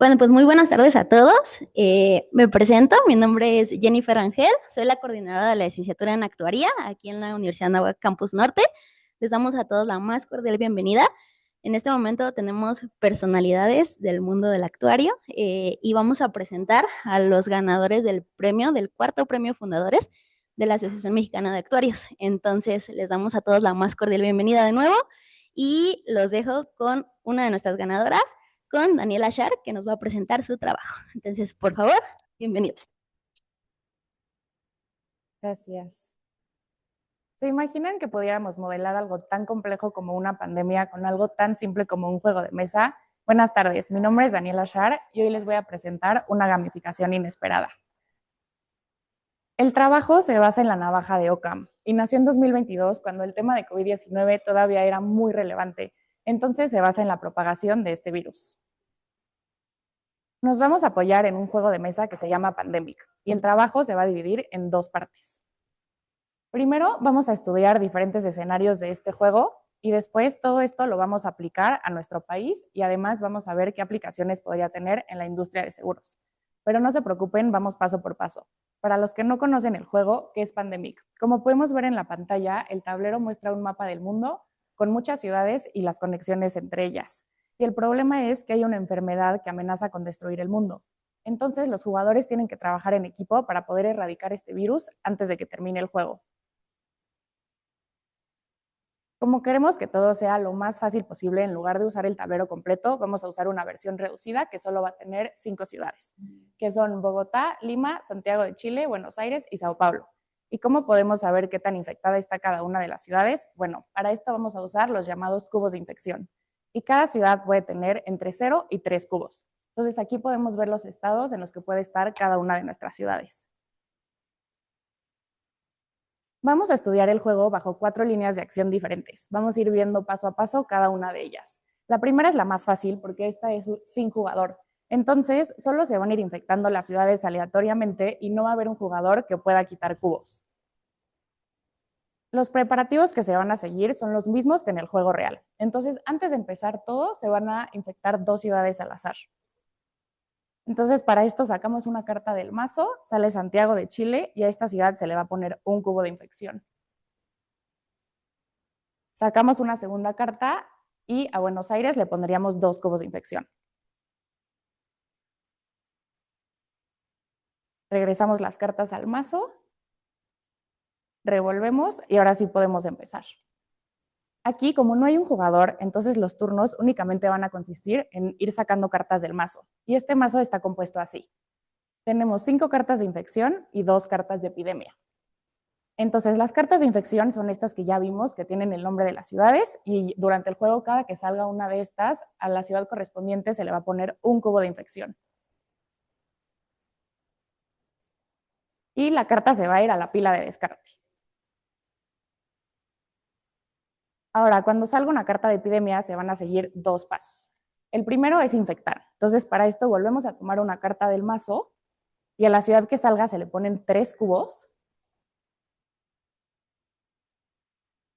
Bueno, pues muy buenas tardes a todos. Me presento, mi nombre es Jennifer Angel, soy la coordinadora de la licenciatura en actuaría aquí en la Universidad Anáhuac Campus Norte. Les damos a todos la más cordial bienvenida. En este momento tenemos personalidades del mundo del actuario y vamos a presentar a los ganadores del premio, del cuarto premio Fundadores de la Asociación Mexicana de Actuarios. Entonces, les damos a todos la más cordial bienvenida de nuevo y los dejo con una de nuestras ganadoras, con Daniela Shar, que nos va a presentar su trabajo. Entonces, por favor, bienvenida. Gracias. ¿Se imaginan que pudiéramos modelar algo tan complejo como una pandemia con algo tan simple como un juego de mesa? Buenas tardes, mi nombre es Daniela Shar y hoy les voy a presentar una gamificación inesperada. El trabajo se basa en la navaja de Occam y nació en 2022 cuando el tema de COVID-19 todavía era muy relevante. Entonces se basa en la propagación de este virus. Nos vamos a apoyar en un juego de mesa que se llama Pandemic y el trabajo se va a dividir en dos partes. Primero vamos a estudiar diferentes escenarios de este juego y después todo esto lo vamos a aplicar a nuestro país y además vamos a ver qué aplicaciones podría tener en la industria de seguros. Pero no se preocupen, vamos paso por paso. Para los que no conocen el juego, ¿qué es Pandemic? Como podemos ver en la pantalla, el tablero muestra un mapa del mundo con muchas ciudades y las conexiones entre ellas. Y el problema es que hay una enfermedad que amenaza con destruir el mundo. Entonces los jugadores tienen que trabajar en equipo para poder erradicar este virus antes de que termine el juego. Como queremos que todo sea lo más fácil posible, en lugar de usar el tablero completo, vamos a usar una versión reducida que solo va a tener 5 ciudades, que son Bogotá, Lima, Santiago de Chile, Buenos Aires y Sao Paulo. ¿Y cómo podemos saber qué tan infectada está cada una de las ciudades? Bueno, para esto vamos a usar los llamados cubos de infección. Y cada ciudad puede tener entre 0 y 3 cubos. Entonces aquí podemos ver los estados en los que puede estar cada una de nuestras ciudades. Vamos a estudiar el juego bajo 4 líneas de acción diferentes. Vamos a ir viendo paso a paso cada una de ellas. La primera es la más fácil porque esta es sin jugador. Entonces, solo se van a ir infectando las ciudades aleatoriamente y no va a haber un jugador que pueda quitar cubos. Los preparativos que se van a seguir son los mismos que en el juego real. Entonces, antes de empezar todo, se van a infectar 2 ciudades al azar. Entonces, para esto sacamos una carta del mazo, sale Santiago de Chile y a esta ciudad se le va a poner un cubo de infección. Sacamos una segunda carta y a Buenos Aires le pondríamos 2 cubos de infección. Regresamos las cartas al mazo, revolvemos y ahora sí podemos empezar. Aquí, como no hay un jugador, entonces los turnos únicamente van a consistir en ir sacando cartas del mazo. Y este mazo está compuesto así. Tenemos 5 cartas de infección y 2 cartas de epidemia. Entonces, las cartas de infección son estas que ya vimos, que tienen el nombre de las ciudades, y durante el juego, cada que salga una de estas, a la ciudad correspondiente se le va a poner un cubo de infección. Y la carta se va a ir a la pila de descarte. Ahora, cuando salga una carta de epidemia, se van a seguir 2 pasos. El primero es infectar. Entonces, para esto volvemos a tomar una carta del mazo y a la ciudad que salga se le ponen 3 cubos.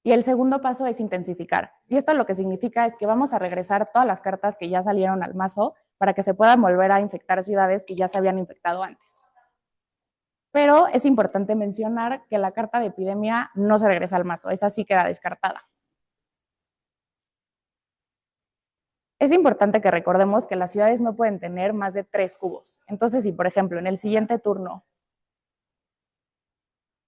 Y el segundo paso es intensificar. Y esto lo que significa es que vamos a regresar todas las cartas que ya salieron al mazo para que se puedan volver a infectar ciudades que ya se habían infectado antes. Pero es importante mencionar que la carta de epidemia no se regresa al mazo, esa sí queda descartada. Es importante que recordemos que las ciudades no pueden tener más de 3 cubos. Entonces, si por ejemplo en el siguiente turno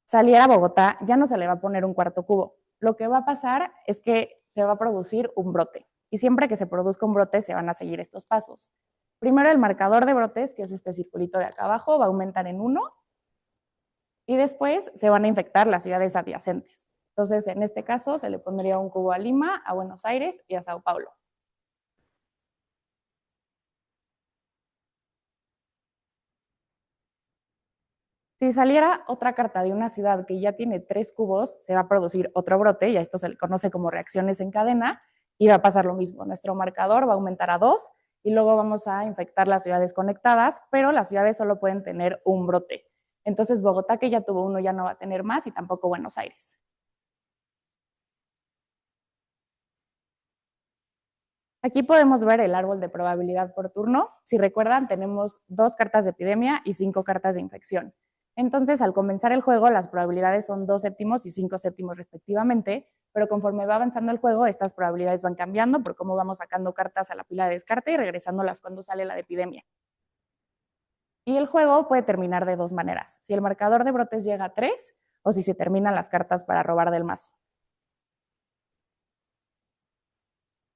saliera Bogotá, ya no se le va a poner un cuarto cubo. Lo que va a pasar es que se va a producir un brote. Y siempre que se produzca un brote se van a seguir estos pasos. Primero el marcador de brotes, que es este circulito de acá abajo, va a aumentar en 1 y después se van a infectar las ciudades adyacentes. Entonces, en este caso, se le pondría un cubo a Lima, a Buenos Aires y a Sao Paulo. Si saliera otra carta de una ciudad que ya tiene 3 cubos, se va a producir otro brote, y a esto se le conoce como reacciones en cadena, y va a pasar lo mismo. Nuestro marcador va a aumentar a 2 y luego vamos a infectar las ciudades conectadas, pero las ciudades solo pueden tener un brote. Entonces Bogotá, que ya tuvo uno, ya no va a tener más, y tampoco Buenos Aires. Aquí podemos ver el árbol de probabilidad por turno. Si recuerdan, tenemos 2 cartas de epidemia y 5 cartas de infección. Entonces, al comenzar el juego, las probabilidades son 2 séptimos y 5 séptimos respectivamente, pero conforme va avanzando el juego, estas probabilidades van cambiando por cómo vamos sacando cartas a la pila de descarte y regresándolas cuando sale la de epidemia. Y el juego puede terminar de 2 maneras: si el marcador de brotes llega a 3 o si se terminan las cartas para robar del mazo.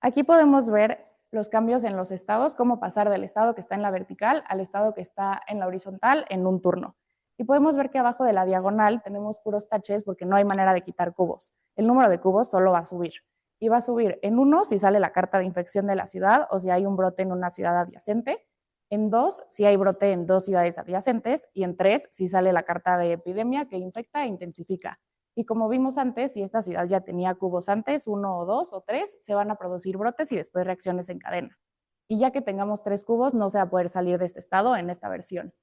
Aquí podemos ver los cambios en los estados, cómo pasar del estado que está en la vertical al estado que está en la horizontal en un turno. Y podemos ver que abajo de la diagonal tenemos puros taches porque no hay manera de quitar cubos. El número de cubos solo va a subir. Y va a subir en 1 si sale la carta de infección de la ciudad o si hay un brote en una ciudad adyacente. En 2 si hay brote en 2 ciudades adyacentes. Y en 3 si sale la carta de epidemia que infecta e intensifica. Y como vimos antes, si esta ciudad ya tenía cubos antes, 1 o 2 o 3, se van a producir brotes y después reacciones en cadena. Y ya que tengamos 3 cubos, no se va a poder salir de este estado en esta versión.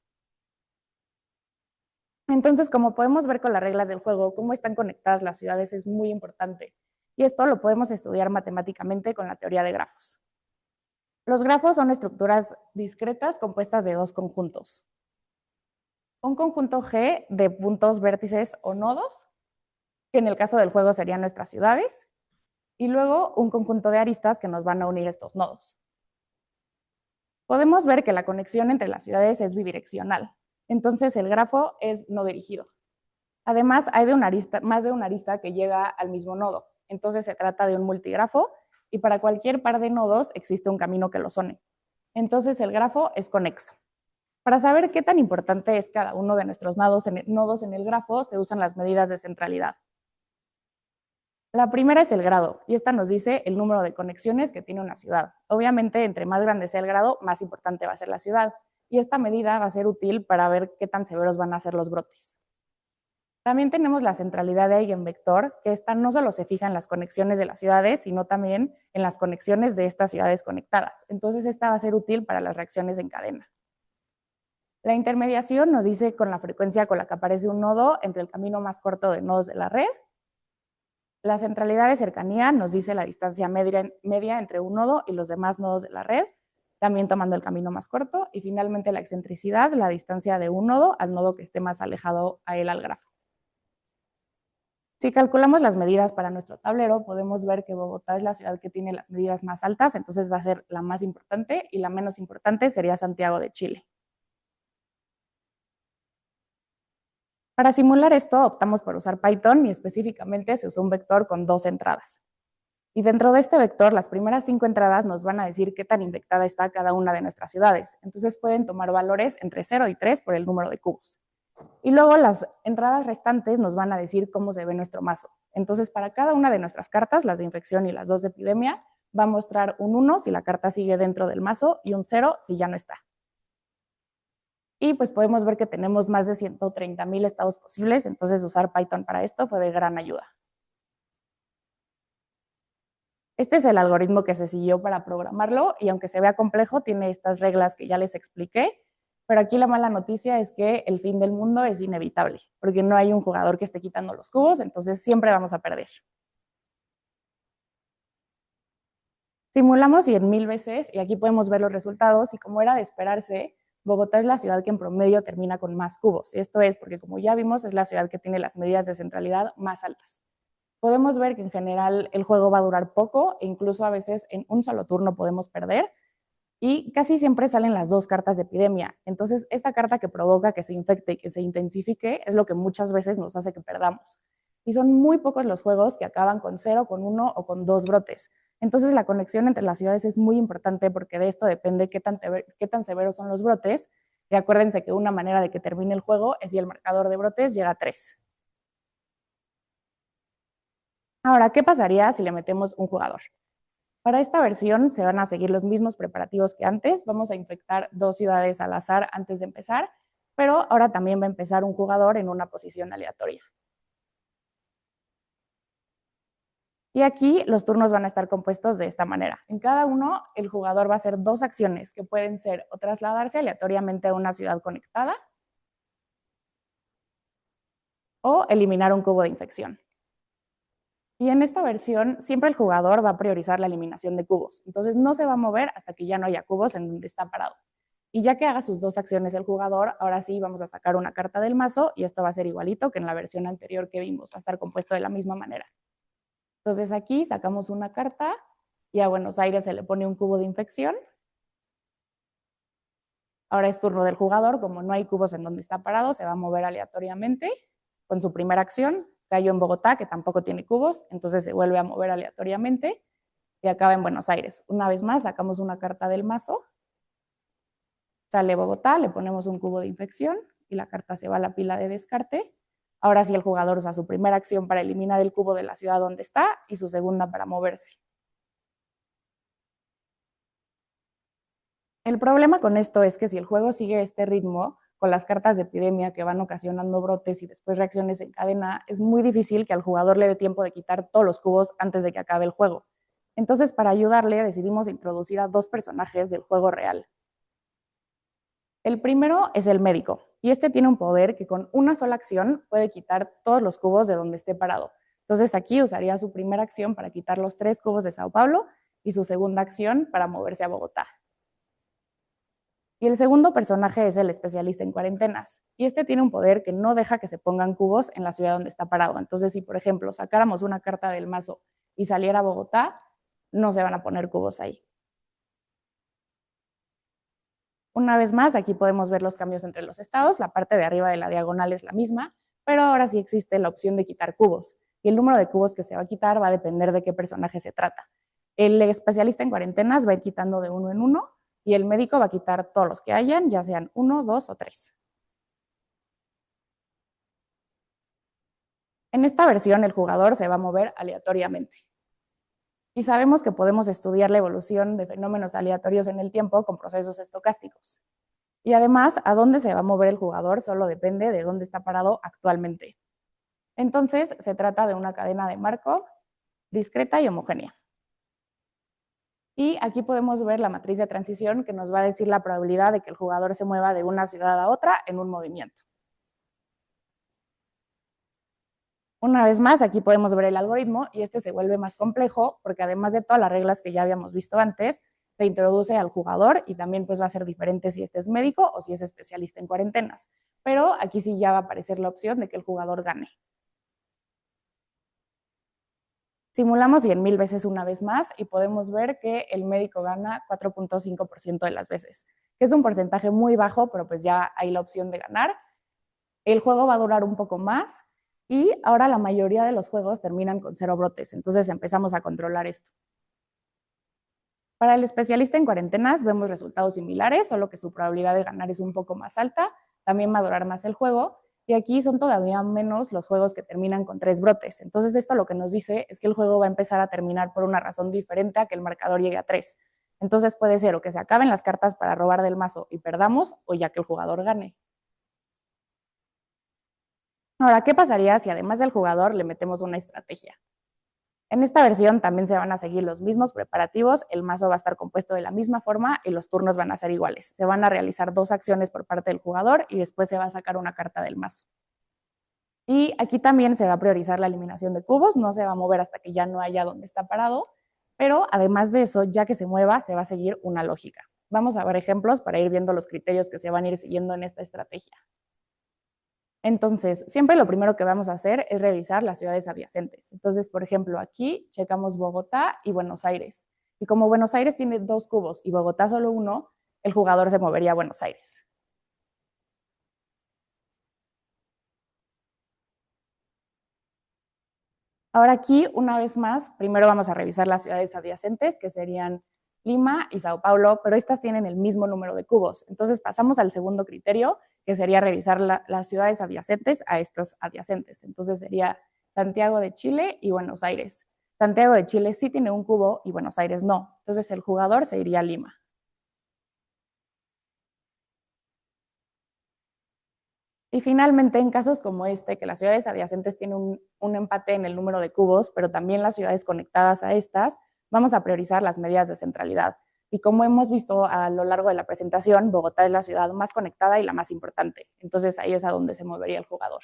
Entonces, como podemos ver con las reglas del juego, cómo están conectadas las ciudades es muy importante. Y esto lo podemos estudiar matemáticamente con la teoría de grafos. Los grafos son estructuras discretas compuestas de 2 conjuntos. Un conjunto G de puntos, vértices o nodos, que en el caso del juego serían nuestras ciudades, y luego un conjunto de aristas que nos van a unir estos nodos. Podemos ver que la conexión entre las ciudades es bidireccional, entonces el grafo es no dirigido. Además, hay más de una arista que llega al mismo nodo, entonces se trata de un multigrafo y para cualquier par de nodos existe un camino que los une. Entonces el grafo es conexo. Para saber qué tan importante es cada uno de nuestros nodos en el grafo, se usan las medidas de centralidad. La primera es el grado, y esta nos dice el número de conexiones que tiene una ciudad. Obviamente, entre más grande sea el grado, más importante va a ser la ciudad, y esta medida va a ser útil para ver qué tan severos van a ser los brotes. También tenemos la centralidad de eigenvector, que esta no solo se fija en las conexiones de las ciudades, sino también en las conexiones de estas ciudades conectadas. Entonces, esta va a ser útil para las reacciones en cadena. La intermediación nos dice con la frecuencia con la que aparece un nodo entre el camino más corto de nodos de la red. La centralidad de cercanía nos dice la distancia media entre un nodo y los demás nodos de la red, también tomando el camino más corto. Y finalmente la excentricidad, la distancia de un nodo al nodo que esté más alejado a él al grafo. Si calculamos las medidas para nuestro tablero, podemos ver que Bogotá es la ciudad que tiene las medidas más altas, entonces va a ser la más importante, y la menos importante sería Santiago de Chile. Para simular esto, optamos por usar Python y específicamente se usó un vector con 2 entradas. Y dentro de este vector, las primeras 5 entradas nos van a decir qué tan infectada está cada una de nuestras ciudades. Entonces pueden tomar valores entre 0 y 3 por el número de cubos. Y luego las entradas restantes nos van a decir cómo se ve nuestro mazo. Entonces, para cada una de nuestras cartas, las de infección y las 2 de epidemia, va a mostrar un 1 si la carta sigue dentro del mazo y un 0 si ya no está. Y pues podemos ver que tenemos más de 130,000 estados posibles, entonces usar Python para esto fue de gran ayuda. Este es el algoritmo que se siguió para programarlo y aunque se vea complejo, tiene estas reglas que ya les expliqué, pero aquí la mala noticia es que el fin del mundo es inevitable, porque no hay un jugador que esté quitando los cubos, entonces siempre vamos a perder. Simulamos 100,000 veces y aquí podemos ver los resultados y como era de esperarse, Bogotá es la ciudad que en promedio termina con más cubos. Esto es porque, como ya vimos, es la ciudad que tiene las medidas de centralidad más altas. Podemos ver que en general el juego va a durar poco e incluso a veces en un solo turno podemos perder y casi siempre salen las 2 cartas de epidemia. Entonces, esta carta que provoca que se infecte y que se intensifique es lo que muchas veces nos hace que perdamos. Y son muy pocos los juegos que acaban con 0, con 1 o con 2 brotes. Entonces, la conexión entre las ciudades es muy importante porque de esto depende qué tan severos son los brotes. Y acuérdense que una manera de que termine el juego es si el marcador de brotes llega a 3. Ahora, ¿qué pasaría si le metemos un jugador? Para esta versión se van a seguir los mismos preparativos que antes. Vamos a infectar 2 ciudades al azar antes de empezar, pero ahora también va a empezar un jugador en una posición aleatoria. Y aquí los turnos van a estar compuestos de esta manera. En cada uno, el jugador va a hacer 2 acciones que pueden ser o trasladarse aleatoriamente a una ciudad conectada o eliminar un cubo de infección. Y en esta versión, siempre el jugador va a priorizar la eliminación de cubos. Entonces no se va a mover hasta que ya no haya cubos en donde está parado. Y ya que haga sus dos acciones el jugador, ahora sí vamos a sacar una carta del mazo y esto va a ser igualito que en la versión anterior que vimos, va a estar compuesto de la misma manera. Entonces aquí sacamos una carta y a Buenos Aires se le pone un cubo de infección. Ahora es turno del jugador, como no hay cubos en donde está parado, se va a mover aleatoriamente con su primera acción. Cayó en Bogotá, que tampoco tiene cubos, entonces se vuelve a mover aleatoriamente y acaba en Buenos Aires. Una vez más, sacamos una carta del mazo. Sale Bogotá, le ponemos un cubo de infección y la carta se va a la pila de descarte. Ahora sí el jugador usa su primera acción para eliminar el cubo de la ciudad donde está y su segunda para moverse. El problema con esto es que si el juego sigue este ritmo, con las cartas de epidemia que van ocasionando brotes y después reacciones en cadena, es muy difícil que al jugador le dé tiempo de quitar todos los cubos antes de que acabe el juego. Entonces, para ayudarle, decidimos introducir a dos personajes del juego real. El primero es el médico, y este tiene un poder que con una sola acción puede quitar todos los cubos de donde esté parado. Entonces aquí usaría su primera acción para quitar los 3 cubos de Sao Paulo y su segunda acción para moverse a Bogotá. Y el segundo personaje es el especialista en cuarentenas, y este tiene un poder que no deja que se pongan cubos en la ciudad donde está parado. Entonces, si por ejemplo sacáramos una carta del mazo y saliera a Bogotá, no se van a poner cubos ahí. Una vez más, aquí podemos ver los cambios entre los estados. La parte de arriba de la diagonal es la misma, pero ahora sí existe la opción de quitar cubos. Y el número de cubos que se va a quitar va a depender de qué personaje se trata. El especialista en cuarentenas va a ir quitando de uno en uno y el médico va a quitar todos los que hayan, ya sean 1, 2 o 3. En esta versión, el jugador se va a mover aleatoriamente. Y sabemos que podemos estudiar la evolución de fenómenos aleatorios en el tiempo con procesos estocásticos. Y además, a dónde se va a mover el jugador solo depende de dónde está parado actualmente. Entonces, se trata de una cadena de Markov discreta y homogénea. Y aquí podemos ver la matriz de transición que nos va a decir la probabilidad de que el jugador se mueva de una ciudad a otra en un movimiento. Una vez más, aquí podemos ver el algoritmo y este se vuelve más complejo porque además de todas las reglas que ya habíamos visto antes, se introduce al jugador y también pues va a ser diferente si este es médico o si es especialista en cuarentenas. Pero aquí sí ya va a aparecer la opción de que el jugador gane. Simulamos 100,000 veces una vez más y podemos ver que el médico gana 4.5% de las veces, que es un porcentaje muy bajo, pero pues ya hay la opción de ganar. El juego va a durar un poco más y ahora la mayoría de los juegos terminan con 0 brotes, entonces empezamos a controlar esto. Para el especialista en cuarentenas vemos resultados similares, solo que su probabilidad de ganar es un poco más alta, también va a durar más el juego, y aquí son todavía menos los juegos que terminan con 3 brotes. Entonces esto lo que nos dice es que el juego va a empezar a terminar por una razón diferente a que el marcador llegue a 3. Entonces puede ser o que se acaben las cartas para robar del mazo y perdamos, o ya que el jugador gane. Ahora, ¿qué pasaría si además del jugador le metemos una estrategia? En esta versión también se van a seguir los mismos preparativos, el mazo va a estar compuesto de la misma forma y los turnos van a ser iguales. Se van a realizar 2 acciones por parte del jugador y después se va a sacar una carta del mazo. Y aquí también se va a priorizar la eliminación de cubos, no se va a mover hasta que ya no haya donde está parado, pero además de eso, ya que se mueva, se va a seguir una lógica. Vamos a ver ejemplos para ir viendo los criterios que se van a ir siguiendo en esta estrategia. Entonces, siempre lo primero que vamos a hacer es revisar las ciudades adyacentes. Entonces, por ejemplo, aquí checamos Bogotá y Buenos Aires. Y como Buenos Aires tiene 2 cubos y Bogotá solo uno, el jugador se movería a Buenos Aires. Ahora aquí, una vez más, primero vamos a revisar las ciudades adyacentes, que serían Lima y Sao Paulo, pero estas tienen el mismo número de cubos. Entonces pasamos al segundo criterio, que sería revisar las ciudades adyacentes a estas adyacentes. Entonces sería Santiago de Chile y Buenos Aires. Santiago de Chile sí tiene un cubo y Buenos Aires no. Entonces el jugador se iría a Lima. Y finalmente, en casos como este, que las ciudades adyacentes tienen un empate en el número de cubos, pero también las ciudades conectadas a estas, vamos a priorizar las medidas de centralidad. Y como hemos visto a lo largo de la presentación, Bogotá es la ciudad más conectada y la más importante. Entonces ahí es a donde se movería el jugador.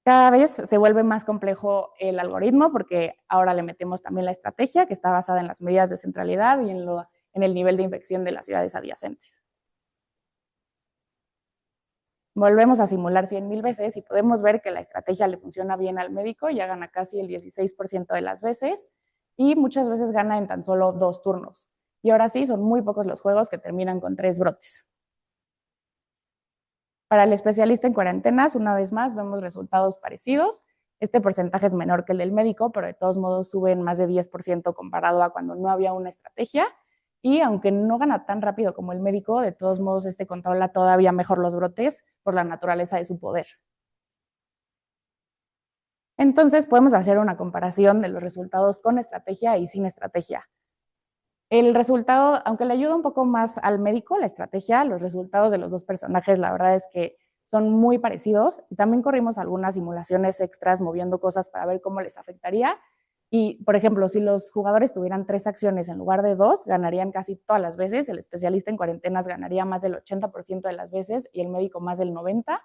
Cada vez se vuelve más complejo el algoritmo porque ahora le metemos también la estrategia que está basada en las medidas de centralidad y en el nivel de infección de las ciudades adyacentes. Volvemos a simular 100,000 veces y podemos ver que la estrategia le funciona bien al médico, ya gana casi el 16% de las veces y muchas veces gana en tan solo 2 turnos. Y ahora sí, son muy pocos los juegos que terminan con 3 brotes. Para el especialista en cuarentenas, una vez más, vemos resultados parecidos. Este porcentaje es menor que el del médico, pero de todos modos sube en más de 10% comparado a cuando no había una estrategia. Y aunque no gana tan rápido como el médico, de todos modos este controla todavía mejor los brotes por la naturaleza de su poder. Entonces podemos hacer una comparación de los resultados con estrategia y sin estrategia. El resultado, aunque le ayuda un poco más al médico, la estrategia, los resultados de los dos personajes, la verdad es que son muy parecidos. Y también corrimos algunas simulaciones extras moviendo cosas para ver cómo les afectaría. Y, por ejemplo, si los jugadores tuvieran 3 acciones en lugar de 2, ganarían casi todas las veces. El especialista en cuarentenas ganaría más del 80% de las veces y el médico más del 90%.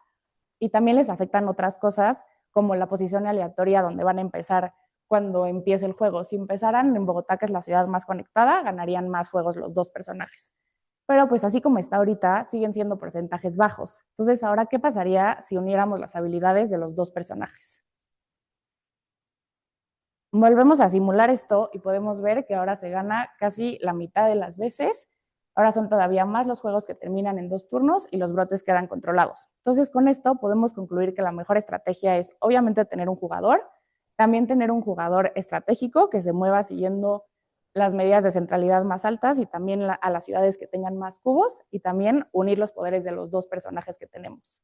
Y también les afectan otras cosas como la posición aleatoria donde van a empezar cuando empiece el juego. Si empezaran en Bogotá, que es la ciudad más conectada, ganarían más juegos los dos personajes. Pero pues así como está ahorita, siguen siendo porcentajes bajos. Entonces, ahora, ¿qué pasaría si uniéramos las habilidades de los dos personajes? Volvemos a simular esto y podemos ver que ahora se gana casi la mitad de las veces. Ahora son todavía más los juegos que terminan en 2 turnos y los brotes quedan controlados. Entonces, con esto podemos concluir que la mejor estrategia es obviamente tener un jugador, también tener un jugador estratégico que se mueva siguiendo las medidas de centralidad más altas y también a las ciudades que tengan más cubos y también unir los poderes de los dos personajes que tenemos.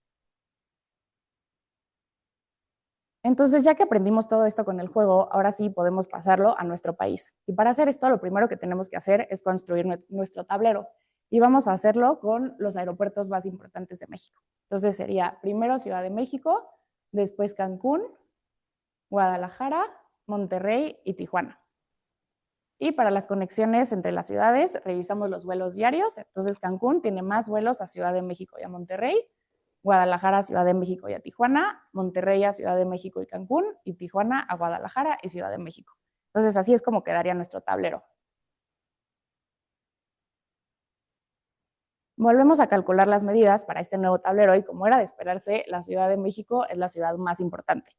Entonces, ya que aprendimos todo esto con el juego, ahora sí podemos pasarlo a nuestro país. Y para hacer esto, lo primero que tenemos que hacer es construir nuestro tablero. Y vamos a hacerlo con los aeropuertos más importantes de México. Entonces sería primero Ciudad de México, después Cancún, Guadalajara, Monterrey y Tijuana. Y para las conexiones entre las ciudades, revisamos los vuelos diarios. Entonces Cancún tiene más vuelos a Ciudad de México y a Monterrey, Guadalajara, Ciudad de México y a Tijuana, Monterrey a Ciudad de México y Cancún, y Tijuana a Guadalajara y Ciudad de México. Entonces, así es como quedaría nuestro tablero. Volvemos a calcular las medidas para este nuevo tablero y como era de esperarse, la Ciudad de México es la ciudad más importante.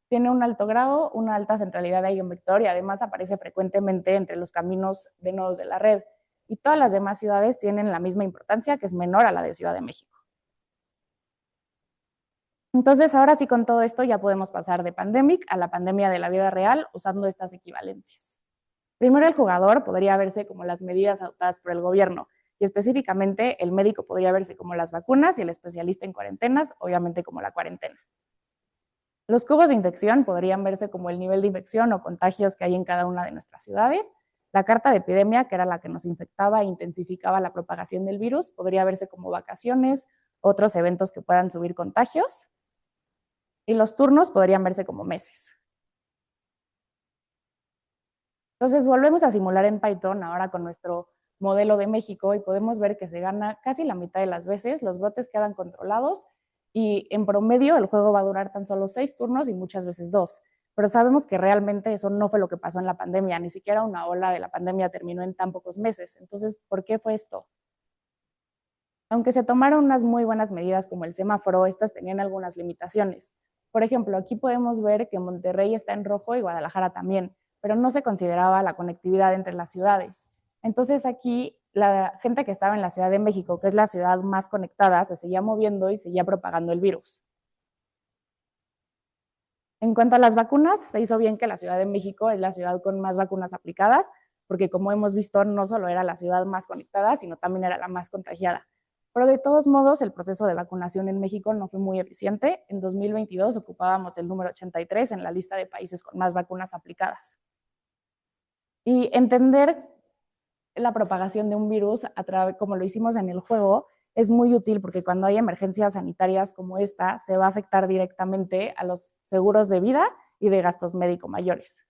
Tiene un alto grado, una alta centralidad de eigenvector y además aparece frecuentemente entre los caminos de nodos de la red. Y todas las demás ciudades tienen la misma importancia, que es menor a la de Ciudad de México. Entonces, ahora sí, con todo esto ya podemos pasar de Pandemic a la pandemia de la vida real usando estas equivalencias. Primero, el jugador podría verse como las medidas adoptadas por el gobierno y específicamente el médico podría verse como las vacunas y el especialista en cuarentenas, obviamente como la cuarentena. Los cubos de infección podrían verse como el nivel de infección o contagios que hay en cada una de nuestras ciudades. La carta de epidemia, que era la que nos infectaba e intensificaba la propagación del virus, podría verse como vacaciones, otros eventos que puedan subir contagios. Y los turnos podrían verse como meses. Entonces volvemos a simular en Python ahora con nuestro modelo de México y podemos ver que se gana casi la mitad de las veces, los brotes quedan controlados y en promedio el juego va a durar tan solo 6 turnos y muchas veces 2. Pero sabemos que realmente eso no fue lo que pasó en la pandemia, ni siquiera una ola de la pandemia terminó en tan pocos meses. Entonces, ¿por qué fue esto? Aunque se tomaron unas muy buenas medidas como el semáforo, estas tenían algunas limitaciones. Por ejemplo, aquí podemos ver que Monterrey está en rojo y Guadalajara también, pero no se consideraba la conectividad entre las ciudades. Entonces aquí la gente que estaba en la Ciudad de México, que es la ciudad más conectada, se seguía moviendo y seguía propagando el virus. En cuanto a las vacunas, se hizo bien que la Ciudad de México es la ciudad con más vacunas aplicadas, porque como hemos visto, no solo era la ciudad más conectada, sino también era la más contagiada. Pero de todos modos, el proceso de vacunación en México no fue muy eficiente. En 2022 ocupábamos el número 83 en la lista de países con más vacunas aplicadas. Y entender la propagación de un virus, como lo hicimos en el juego, es muy útil porque cuando hay emergencias sanitarias como esta, se va a afectar directamente a los seguros de vida y de gastos médico mayores.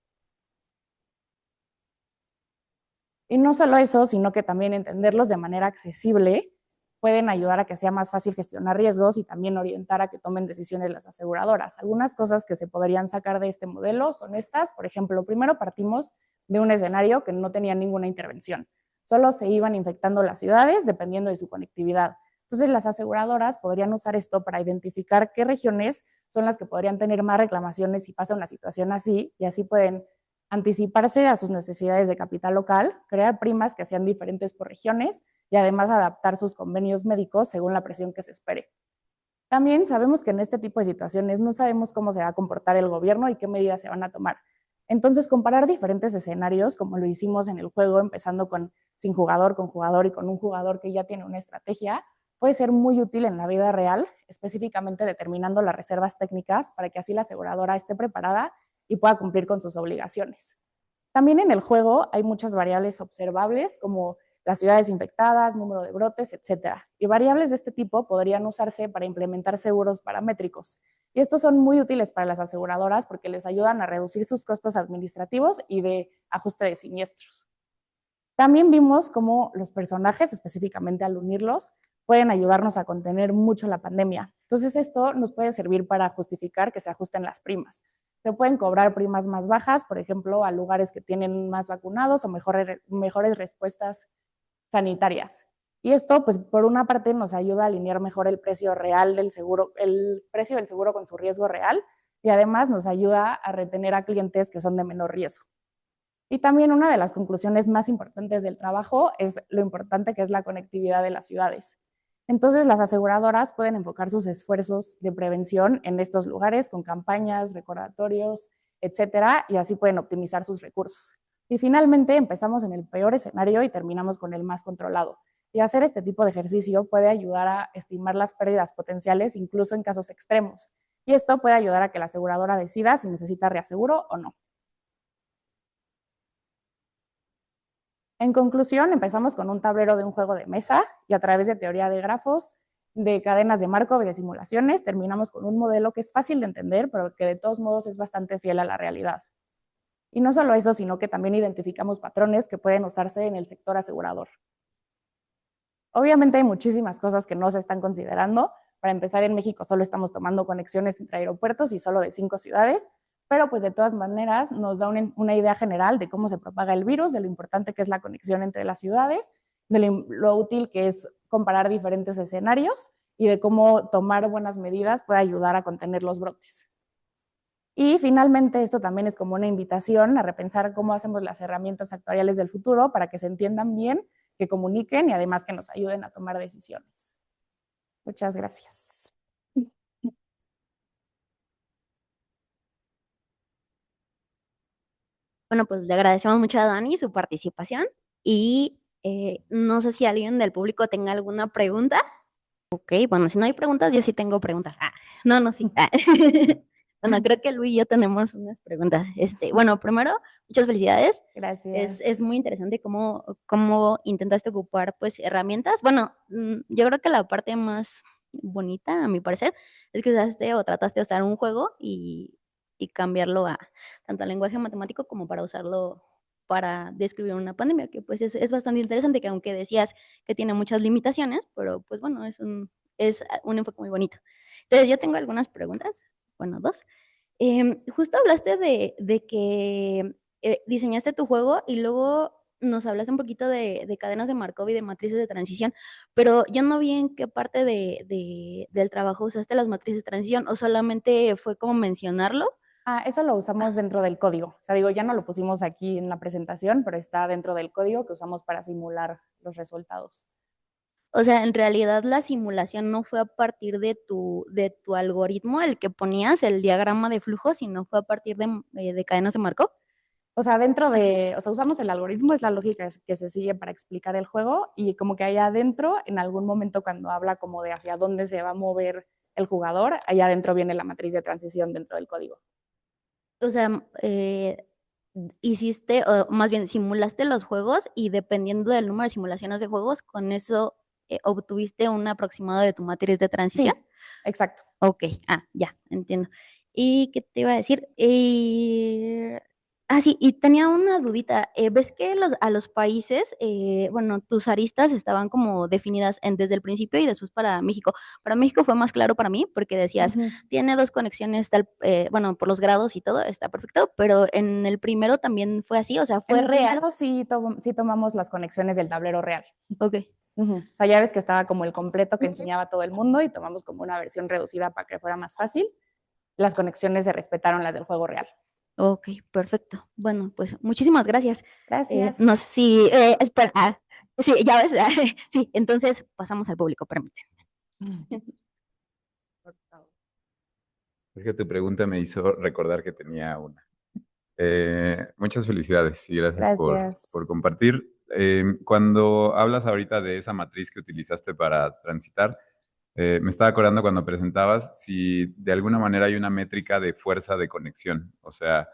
Y no solo eso, sino que también entenderlos de manera accesible pueden ayudar a que sea más fácil gestionar riesgos y también orientar a que tomen decisiones las aseguradoras. Algunas cosas que se podrían sacar de este modelo son estas. Por ejemplo, primero partimos de un escenario que no tenía ninguna intervención. Solo se iban infectando las ciudades dependiendo de su conectividad. Entonces, las aseguradoras podrían usar esto para identificar qué regiones son las que podrían tener más reclamaciones si pasa una situación así, y así pueden anticiparse a sus necesidades de capital local, crear primas que sean diferentes por regiones y además adaptar sus convenios médicos según la presión que se espere. También sabemos que en este tipo de situaciones no sabemos cómo se va a comportar el gobierno y qué medidas se van a tomar. Entonces, comparar diferentes escenarios, como lo hicimos en el juego, empezando con sin jugador, con jugador y con un jugador que ya tiene una estrategia, puede ser muy útil en la vida real, específicamente determinando las reservas técnicas para que así la aseguradora esté preparada y pueda cumplir con sus obligaciones. También en el juego hay muchas variables observables como las ciudades infectadas, número de brotes, etcétera. Y variables de este tipo podrían usarse para implementar seguros paramétricos. Y estos son muy útiles para las aseguradoras porque les ayudan a reducir sus costos administrativos y de ajuste de siniestros. También vimos cómo los personajes, específicamente al unirlos, pueden ayudarnos a contener mucho la pandemia. Entonces esto nos puede servir para justificar que se ajusten las primas. Se pueden cobrar primas más bajas, por ejemplo, a lugares que tienen más vacunados o mejores respuestas sanitarias. Y esto, pues, por una parte nos ayuda a alinear mejor el precio real del seguro, el precio del seguro con su riesgo real, y además nos ayuda a retener a clientes que son de menor riesgo. Y también una de las conclusiones más importantes del trabajo es lo importante que es la conectividad de las ciudades. Entonces, las aseguradoras pueden enfocar sus esfuerzos de prevención en estos lugares con campañas, recordatorios, etcétera, y así pueden optimizar sus recursos. Y finalmente empezamos en el peor escenario y terminamos con el más controlado. Y hacer este tipo de ejercicio puede ayudar a estimar las pérdidas potenciales incluso en casos extremos. Y esto puede ayudar a que la aseguradora decida si necesita reaseguro o no. En conclusión, empezamos con un tablero de un juego de mesa y a través de teoría de grafos, de cadenas de Markov y de simulaciones, terminamos con un modelo que es fácil de entender, pero que de todos modos es bastante fiel a la realidad. Y no solo eso, sino que también identificamos patrones que pueden usarse en el sector asegurador. Obviamente hay muchísimas cosas que no se están considerando. Para empezar, en México solo estamos tomando conexiones entre aeropuertos y solo de 5 ciudades, pero pues de todas maneras nos da una idea general de cómo se propaga el virus, de lo importante que es la conexión entre las ciudades, de lo útil que es comparar diferentes escenarios y de cómo tomar buenas medidas puede ayudar a contener los brotes. Y finalmente esto también es como una invitación a repensar cómo hacemos las herramientas actuariales del futuro para que se entiendan bien, que comuniquen y además que nos ayuden a tomar decisiones. Muchas gracias. Bueno, pues le agradecemos mucho a Dani su participación y no sé si alguien del público tenga alguna pregunta. Ok, bueno, si no hay preguntas, yo sí tengo preguntas. No, no, sí. Bueno, creo que Luis y yo tenemos unas preguntas. Bueno, primero, muchas felicidades. Gracias. Es muy interesante cómo intentaste ocupar pues herramientas. Bueno, yo creo que la parte más bonita, a mi parecer, es que usaste o trataste de usar un juego y cambiarlo a tanto al lenguaje matemático como para usarlo para describir una pandemia, que pues es bastante interesante, que aunque decías que tiene muchas limitaciones, pero pues bueno, es un enfoque muy bonito. Entonces yo tengo algunas preguntas, bueno, dos. Justo hablaste de que diseñaste tu juego y luego nos hablaste un poquito de cadenas de Markov y de matrices de transición, pero yo no vi en qué parte del trabajo usaste las matrices de transición o solamente fue como mencionarlo. Eso lo usamos dentro del código. O sea, digo, ya no lo pusimos aquí en la presentación, pero está dentro del código que usamos para simular los resultados. O sea, en realidad la simulación no fue a partir de tu algoritmo, el que ponías, el diagrama de flujo, sino fue a partir de cadenas de Markov. O sea, usamos el algoritmo, es la lógica que se sigue para explicar el juego y como que allá adentro, en algún momento cuando habla como de hacia dónde se va a mover el jugador, allá adentro viene la matriz de transición dentro del código. O sea, hiciste, o más bien simulaste los juegos y dependiendo del número de simulaciones de juegos, con eso obtuviste un aproximado de tu matriz de transición. Sí, exacto. Ok, ya, entiendo. ¿Y qué te iba a decir? Ah, sí, y tenía una dudita. ¿Ves que a los países, bueno, tus aristas estaban como definidas desde el principio y después para México? Para México fue más claro para mí porque decías, Ujú. tiene dos conexiones, tal, bueno, por los grados y todo, está perfecto, pero en el primero también fue así, o sea, En fue el real. primero sí tomamos las conexiones del tablero real. Ok. Ujú. O sea, ya ves que estaba como el completo que Ujú. enseñaba a todo el mundo y tomamos como una versión reducida para que fuera más fácil. Las conexiones se respetaron las del juego real. Ok, perfecto. Bueno, pues muchísimas gracias. Gracias. No sé si, espera, sí, ya ves, sí, entonces pasamos al público, permíteme. Es que tu pregunta me hizo recordar que tenía una. Muchas felicidades y gracias Gracias. por compartir. Cuando hablas ahorita de esa matriz que utilizaste para transitar, me estaba acordando cuando presentabas si de alguna manera hay una métrica de fuerza de conexión. O sea,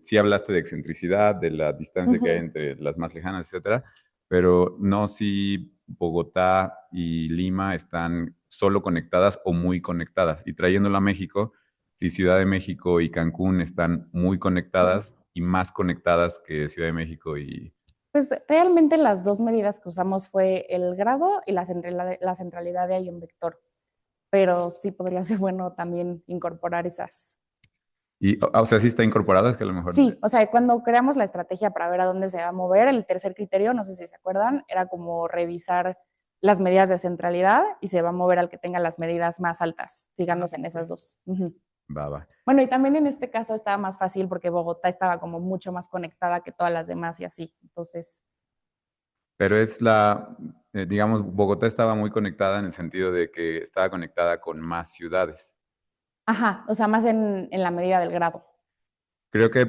sí hablaste de excentricidad, de la distancia que hay Ujú. entre las más lejanas, etcétera, pero no si Bogotá y Lima están solo conectadas o muy conectadas. Y trayéndolo a México, si Ciudad de México y Cancún están muy conectadas y más conectadas que Ciudad de México y... Pues realmente las dos medidas que usamos fue el grado y la centralidad de un vector, pero sí podría ser bueno también incorporar esas. O sea, sí está incorporado, es que a lo mejor... Sí, o sea, cuando creamos la estrategia para ver a dónde se va a mover, el tercer criterio, no sé si se acuerdan, era como revisar las medidas de centralidad y se va a mover al que tenga las medidas más altas, fijándose en esas dos. Ujú. Va, va. Bueno, y también en este caso estaba más fácil porque Bogotá estaba como mucho más conectada que todas las demás y así. Entonces, Pero digamos, Bogotá estaba muy conectada en el sentido de que estaba conectada con más ciudades. ajá, o sea, más en la medida del grado. Creo que,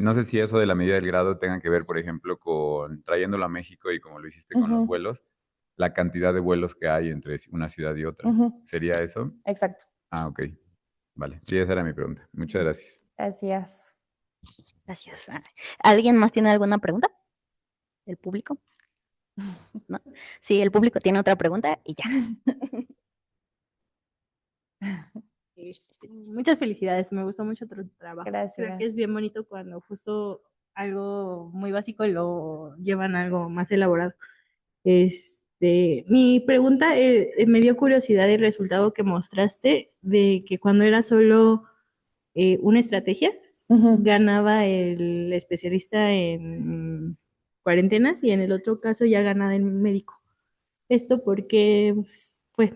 no sé si eso de la medida del grado tenga que ver, por ejemplo, con trayéndolo a México y como lo hiciste con los Ujú, vuelos, la cantidad de vuelos que hay entre una ciudad y otra. ujú, ¿Sería eso? exacto. Ah, ok. Vale. Sí, esa era mi pregunta. Muchas gracias. Gracias. Gracias. ¿Alguien más tiene alguna pregunta? ¿El público? ¿No? Sí, el público tiene otra pregunta y ya. Muchas felicidades, me gustó mucho tu trabajo. Creo que es Gracias. bien bonito cuando justo algo muy básico lo llevan a algo más elaborado. Mi pregunta me dio curiosidad el resultado que mostraste de que cuando era solo una estrategia, Ujú. ganaba el especialista en cuarentenas y en el otro caso ya ganaba el médico. Esto porque pues,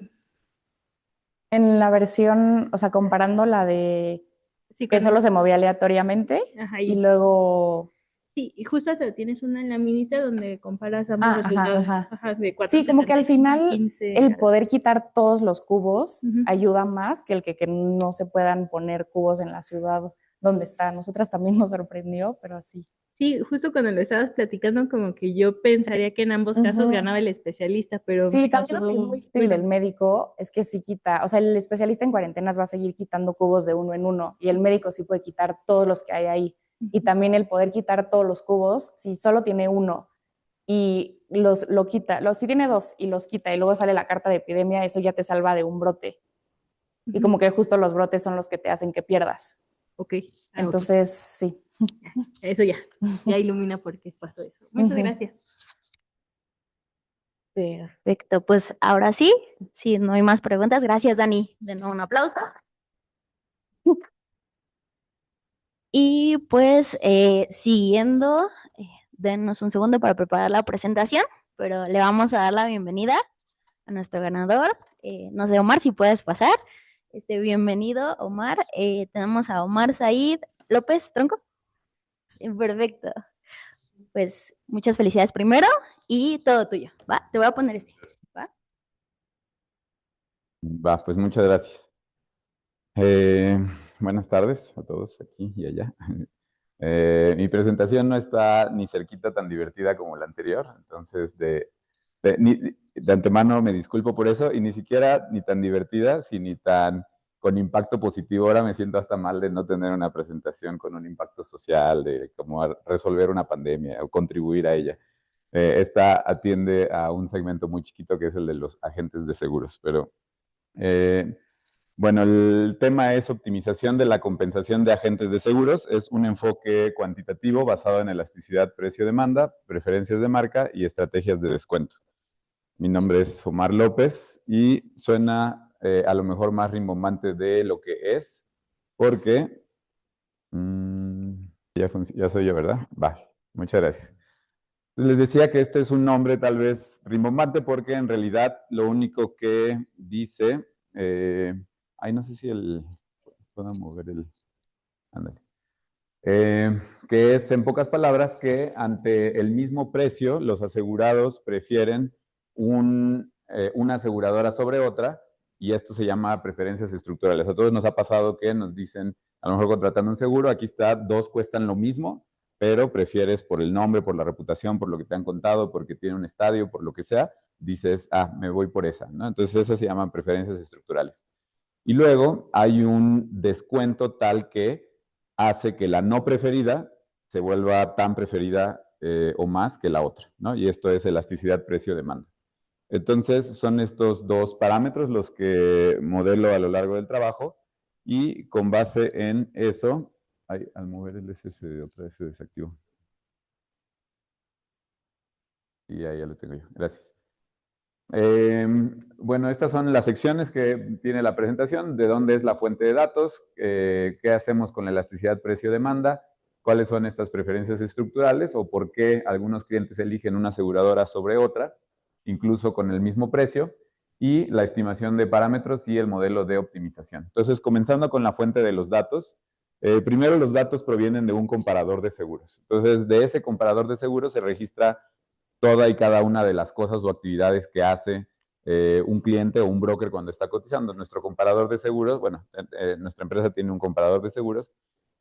En la versión, o sea, comparando la de sí, que cuando, solo se movía aleatoriamente ajá, y y luego... sí, y justo hasta tienes una laminita donde comparas ambos Ah, ajá, resultados, ajá. ajá, de Sí, como que al 475 y final 15 el poder quitar todos los cubos Ujú. ayuda más que el que no se puedan poner cubos en la ciudad donde está. Nosotras también nos sorprendió, pero así. Sí, justo cuando lo estabas platicando, como que yo pensaría que en ambos casos Ujú. ganaba el especialista, pero Sí, me también lo que es muy causó, útil del bueno, médico es que sí quita, o sea, el especialista en cuarentenas va a seguir quitando cubos de uno en uno y el médico sí puede quitar todos los que hay ahí. Y también el poder quitar todos los cubos, si solo tiene uno y lo quita, si tiene dos y los quita y luego sale la carta de epidemia, eso ya te salva de un brote. Y ujú, como que justo los brotes son los que te hacen que pierdas. ok, ok, Entonces, sí. eso ya ilumina por qué pasó eso. Muchas Ujú. gracias. Perfecto, pues ahora sí, si no hay más preguntas, gracias Dani. De nuevo un aplauso. Y pues siguiendo, denos un segundo para preparar la presentación, pero le vamos a dar la bienvenida a nuestro ganador. No sé, Omar, si puedes pasar. Bienvenido, Omar. Tenemos a Omar Said López Tronco. Sí, perfecto. Pues muchas felicidades primero y todo tuyo, ¿va? Te voy a poner ¿va? Va, pues muchas gracias. Eh, Buenas tardes a todos aquí y allá. Mi presentación no está ni cerquita tan divertida como la anterior, entonces de antemano me disculpo por eso y ni siquiera ni tan divertida, ni tan con impacto positivo. Ahora me siento hasta mal de no tener una presentación con un impacto social, de cómo resolver una pandemia o contribuir a ella. Esta atiende a un segmento muy chiquito que es el de los agentes de seguros, pero... Bueno, el tema es optimización de la compensación de agentes de seguros. Es un enfoque cuantitativo basado en elasticidad precio-demanda, preferencias de marca y estrategias de descuento. Mi nombre es Omar López y suena a lo mejor más rimbombante de lo que es, porque ya soy yo, ¿verdad? Va, muchas gracias. Les decía que este es un nombre tal vez rimbombante porque en realidad lo único que dice, no sé si puedo mover ándale, que es en pocas palabras que ante el mismo precio los asegurados prefieren una aseguradora sobre otra y esto se llama preferencias estructurales. A todos nos ha pasado que nos dicen, a lo mejor contratando un seguro, aquí está, dos cuestan lo mismo, pero prefieres por el nombre, por la reputación, por lo que te han contado, porque tiene un estadio, por lo que sea, dices, me voy por esa, ¿no? Entonces esas se llaman preferencias estructurales. Y luego hay un descuento tal que hace que la no preferida se vuelva tan preferida o más que la otra, ¿no? Y esto es elasticidad precio-demanda. Entonces, son estos dos parámetros los que modelo a lo largo del trabajo y con base en eso, al mover el SS otra vez se desactivó. Y ahí ya lo tengo yo. Gracias. Bueno, estas son las secciones que tiene la presentación, de dónde es la fuente de datos, qué hacemos con la elasticidad precio-demanda, cuáles son estas preferencias estructurales o por qué algunos clientes eligen una aseguradora sobre otra, incluso con el mismo precio, y la estimación de parámetros y el modelo de optimización. Entonces, comenzando con la fuente de los datos, primero los datos provienen de un comparador de seguros. Entonces, de ese comparador de seguros se registra toda y cada una de las cosas o actividades que hace un cliente o un broker cuando está cotizando. Nuestro comparador de seguros, bueno, nuestra empresa tiene un comparador de seguros,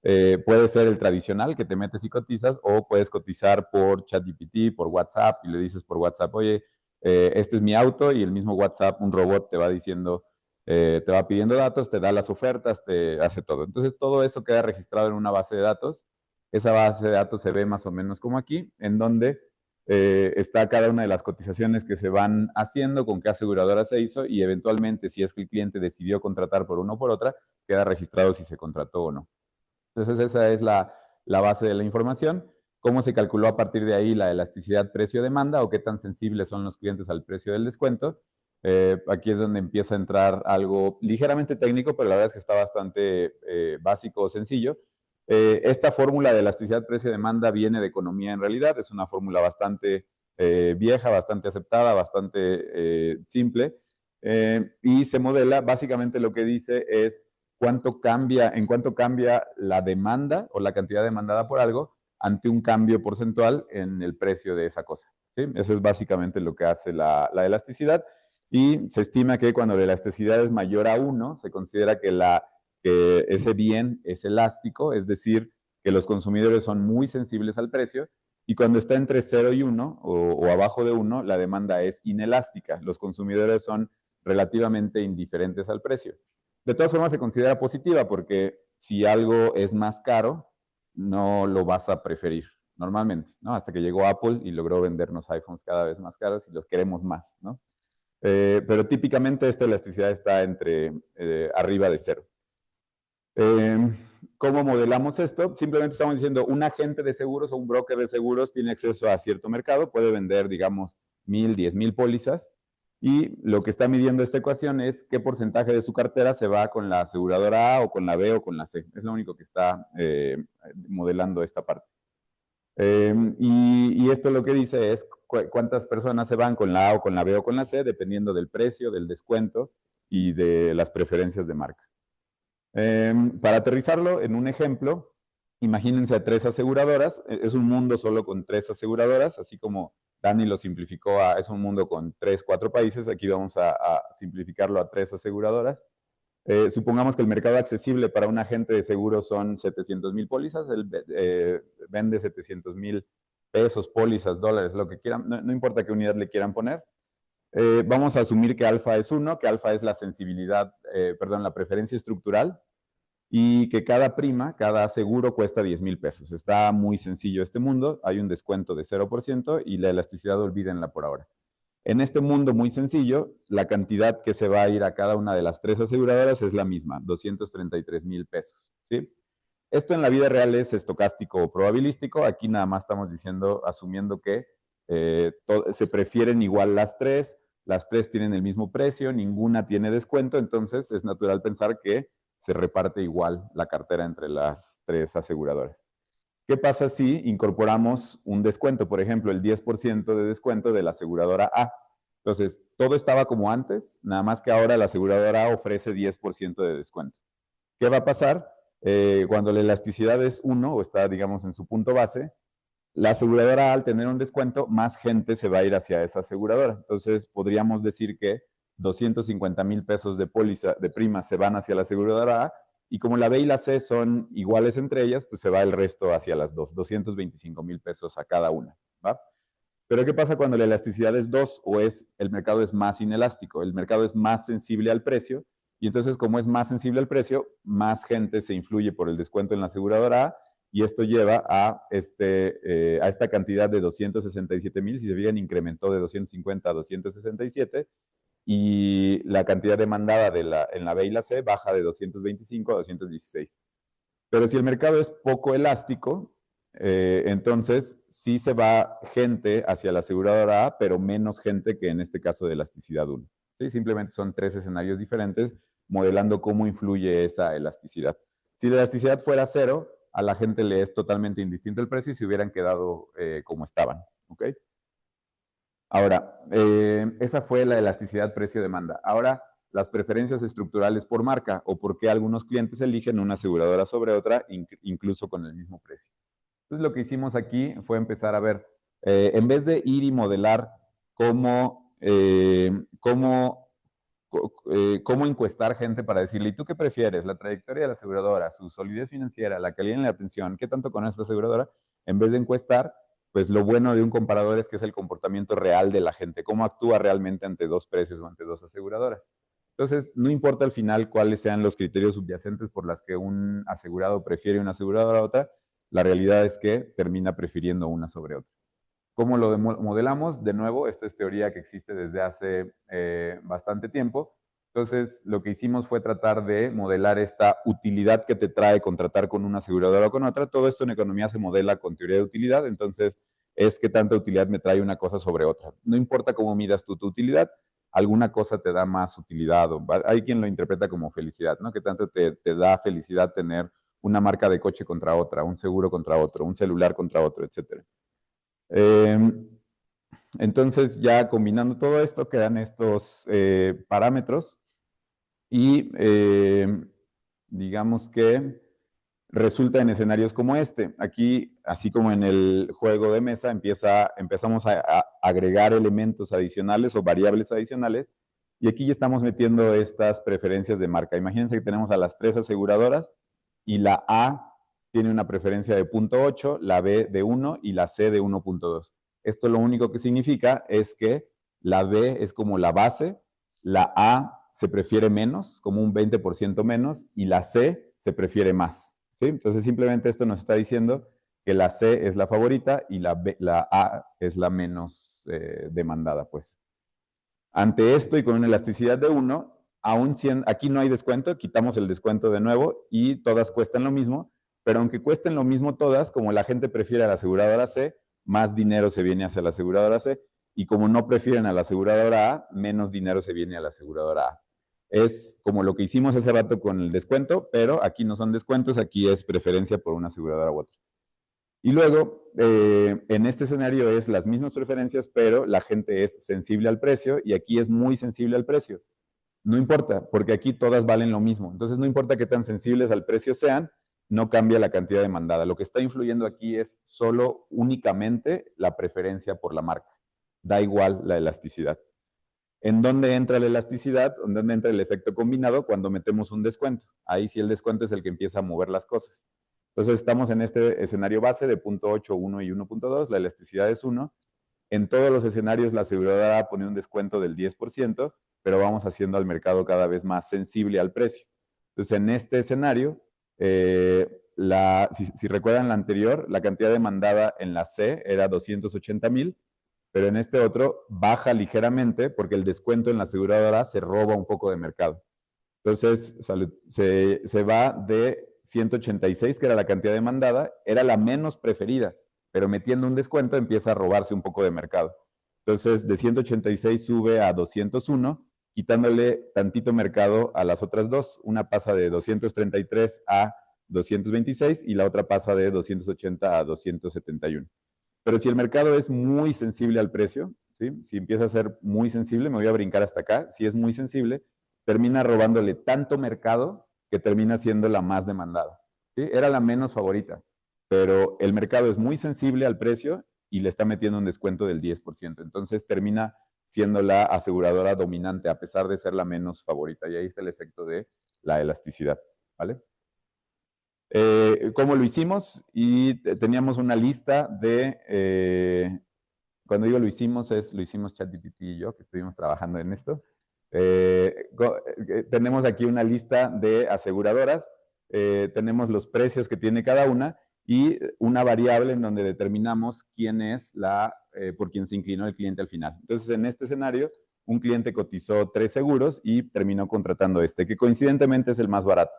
puede ser el tradicional que te metes y cotizas o puedes cotizar por ChatGPT, por WhatsApp y le dices por WhatsApp, oye, este es mi auto y el mismo WhatsApp, un robot te va diciendo, te va pidiendo datos, te da las ofertas, te hace todo. Entonces todo eso queda registrado en una base de datos. Esa base de datos se ve más o menos como aquí, en donde está cada una de las cotizaciones que se van haciendo, con qué aseguradora se hizo y eventualmente si es que el cliente decidió contratar por una o por otra, queda registrado si se contrató o no. Entonces esa es la base de la información. ¿Cómo se calculó a partir de ahí la elasticidad precio-demanda o qué tan sensibles son los clientes al precio del descuento? Aquí es donde empieza a entrar algo ligeramente técnico, pero la verdad es que está bastante básico o sencillo. Esta fórmula de elasticidad precio-demanda viene de economía en realidad, es una fórmula bastante vieja, bastante aceptada, bastante simple, y se modela, básicamente lo que dice es en cuánto cambia la demanda o la cantidad demandada por algo ante un cambio porcentual en el precio de esa cosa. ¿Sí? Eso es básicamente lo que hace la elasticidad y se estima que cuando la elasticidad es mayor a 1, se considera que ese bien es elástico, es decir, que los consumidores son muy sensibles al precio, y cuando está entre 0 y 1 o abajo de 1, la demanda es inelástica. Los consumidores son relativamente indiferentes al precio. De todas formas, se considera positiva porque si algo es más caro, no lo vas a preferir normalmente, ¿no? Hasta que llegó Apple y logró vendernos iPhones cada vez más caros y los queremos más, ¿no? Pero típicamente esta elasticidad está entre arriba de 0. ¿Cómo modelamos esto? Simplemente estamos diciendo, un agente de seguros o un broker de seguros tiene acceso a cierto mercado, puede vender, digamos, 1,000, 10,000 pólizas, y lo que está midiendo esta ecuación es qué porcentaje de su cartera se va con la aseguradora A o con la B o con la C. Es lo único que está modelando esta parte. Y esto lo que dice es cuántas personas se van con la A o con la B o con la C, dependiendo del precio, del descuento y de las preferencias de marca. Para aterrizarlo en un ejemplo, imagínense a 3 aseguradoras, es un mundo solo con 3 aseguradoras, así como Dani lo simplificó es un mundo con 3, 4 países, aquí vamos a simplificarlo a 3 aseguradoras. Supongamos que el mercado accesible para un agente de seguros son 700,000 pólizas, él vende 700,000 pesos, pólizas, dólares, lo que quieran, no importa qué unidad le quieran poner. Vamos a asumir que alfa es 1, que alfa es la sensibilidad, la preferencia estructural, y que cada prima, cada seguro cuesta 10,000 pesos. Está muy sencillo este mundo, hay un descuento de 0% y la elasticidad olvídenla por ahora. En este mundo muy sencillo, la cantidad que se va a ir a cada una de las 3 aseguradoras es la misma, 233,000 pesos, ¿sí? Esto en la vida real es estocástico o probabilístico. Aquí nada más estamos diciendo, asumiendo que se prefieren igual las 3 tienen el mismo precio, ninguna tiene descuento, entonces es natural pensar que se reparte igual la cartera entre las 3 aseguradoras. ¿Qué pasa si incorporamos un descuento? Por ejemplo, el 10% de descuento de la aseguradora A. Entonces, todo estaba como antes, nada más que ahora la aseguradora A ofrece 10% de descuento. ¿Qué va a pasar? Cuando la elasticidad es 1 o está, digamos, en su punto base, la aseguradora A, al tener un descuento, más gente se va a ir hacia esa aseguradora. Entonces, podríamos decir que 250,000 pesos de póliza, de prima, se van hacia la aseguradora A, y como la B y la C son iguales entre ellas, pues se va el resto hacia las dos, 225,000 pesos a cada una, ¿va? Pero ¿qué pasa cuando la elasticidad es 2 o el mercado es más inelástico? El mercado es más sensible al precio, y entonces como es más sensible al precio, más gente se influye por el descuento en la aseguradora A, y esto lleva a esta cantidad de 267,000, si se fijan, incrementó de 250 a 267, y la cantidad demandada en la B y la C baja de 225 a 216. Pero si el mercado es poco elástico, entonces sí se va gente hacia la aseguradora A, pero menos gente que en este caso de elasticidad 1. ¿Sí? Simplemente son 3 escenarios diferentes modelando cómo influye esa elasticidad. Si la elasticidad fuera 0, a la gente le es totalmente indistinto el precio y se hubieran quedado como estaban. ¿Ok? Ahora, esa fue la elasticidad precio-demanda. Ahora, las preferencias estructurales por marca o por qué algunos clientes eligen una aseguradora sobre otra, incluso con el mismo precio. Entonces, lo que hicimos aquí fue empezar a ver, en vez de ir y modelar cómo encuestar gente para decirle, ¿y tú qué prefieres? La trayectoria de la aseguradora, su solidez financiera, la calidad en la atención, ¿qué tanto conoce la aseguradora? En vez de encuestar, pues lo bueno de un comparador es que es el comportamiento real de la gente, cómo actúa realmente ante 2 precios o ante 2 aseguradoras. Entonces, no importa al final cuáles sean los criterios subyacentes por las que un asegurado prefiere una aseguradora a otra, la realidad es que termina prefiriendo una sobre otra. ¿Cómo lo modelamos? De nuevo, esta es teoría que existe desde hace bastante tiempo. Entonces, lo que hicimos fue tratar de modelar esta utilidad que te trae contratar con una aseguradora o con otra. Todo esto en economía se modela con teoría de utilidad, entonces es qué tanta utilidad me trae una cosa sobre otra. No importa cómo midas tú tu utilidad, alguna cosa te da más utilidad. Hay quien lo interpreta como felicidad, ¿no? ¿Qué tanto te da felicidad tener una marca de coche contra otra, un seguro contra otro, un celular contra otro, etcétera? Entonces, ya combinando todo esto, quedan estos parámetros y digamos que resulta en escenarios como este. Aquí, así como en el juego de mesa, empezamos a agregar elementos adicionales o variables adicionales, y aquí ya estamos metiendo estas preferencias de marca. Imagínense que tenemos a las 3 aseguradoras y la A tiene una preferencia de 0.8, la B de 1 y la C de 1.2. Esto lo único que significa es que la B es como la base, la A se prefiere menos, como un 20% menos, y la C se prefiere más. ¿Sí? Entonces, simplemente esto nos está diciendo que la C es la favorita y la A es la menos demandada, pues. Ante esto y con una elasticidad de 1, aquí no hay descuento, quitamos el descuento de nuevo y todas cuestan lo mismo, pero aunque cuesten lo mismo todas, como la gente prefiere a la aseguradora C, más dinero se viene hacia la aseguradora C, y como no prefieren a la aseguradora A, menos dinero se viene a la aseguradora A. Es como lo que hicimos hace rato con el descuento, pero aquí no son descuentos, aquí es preferencia por una aseguradora u otra. Y luego, en este escenario es las mismas preferencias, pero la gente es sensible al precio y aquí es muy sensible al precio. No importa, porque aquí todas valen lo mismo. Entonces, no importa qué tan sensibles al precio sean, no cambia la cantidad demandada. Lo que está influyendo aquí es solo únicamente la preferencia por la marca. Da igual la elasticidad. ¿En dónde entra la elasticidad? ¿En dónde entra el efecto combinado? Cuando metemos un descuento. Ahí sí el descuento es el que empieza a mover las cosas. Entonces estamos en este escenario base de 0.8, 1 y 1.2, la elasticidad es 1. En todos los escenarios la aseguradora pone un descuento del 10%, pero vamos haciendo al mercado cada vez más sensible al precio. Entonces en este escenario, si recuerdan la anterior, la cantidad demandada en la C era 280,000, pero en este otro baja ligeramente porque el descuento en la aseguradora se roba un poco de mercado. Entonces se va de 186, que era la cantidad demandada, era la menos preferida, pero metiendo un descuento empieza a robarse un poco de mercado. Entonces de 186 sube a 201, quitándole tantito mercado a las otras dos. Una pasa de 233 a 226 y la otra pasa de 280 a 271. Pero si el mercado es muy sensible al precio, ¿sí? Si empieza a ser muy sensible, me voy a brincar hasta acá, si es muy sensible, termina robándole tanto mercado que termina siendo la más demandada. ¿Sí? Era la menos favorita, pero el mercado es muy sensible al precio y le está metiendo un descuento del 10%. Entonces termina siendo la aseguradora dominante a pesar de ser la menos favorita. Y ahí está el efecto de la elasticidad. ¿Vale? ¿Cómo lo hicimos? Y teníamos una lista de, cuando digo lo hicimos ChatGPT y yo, que estuvimos trabajando en esto. Tenemos aquí una lista de aseguradoras, tenemos los precios que tiene cada una y una variable en donde determinamos quién es por quien se inclinó el cliente al final. Entonces, en este escenario, un cliente cotizó 3 seguros y terminó contratando este, que coincidentemente es el más barato.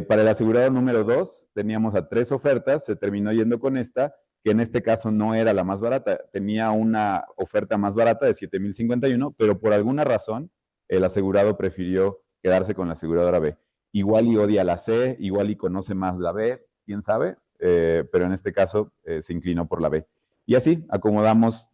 Para el asegurado número 2, teníamos a 3 ofertas, se terminó yendo con esta, que en este caso no era la más barata, tenía una oferta más barata de 7,051, pero por alguna razón el asegurado prefirió quedarse con la aseguradora B. Igual y odia la C, igual y conoce más la B, quién sabe, pero en este caso se inclinó por la B. Y así acomodamos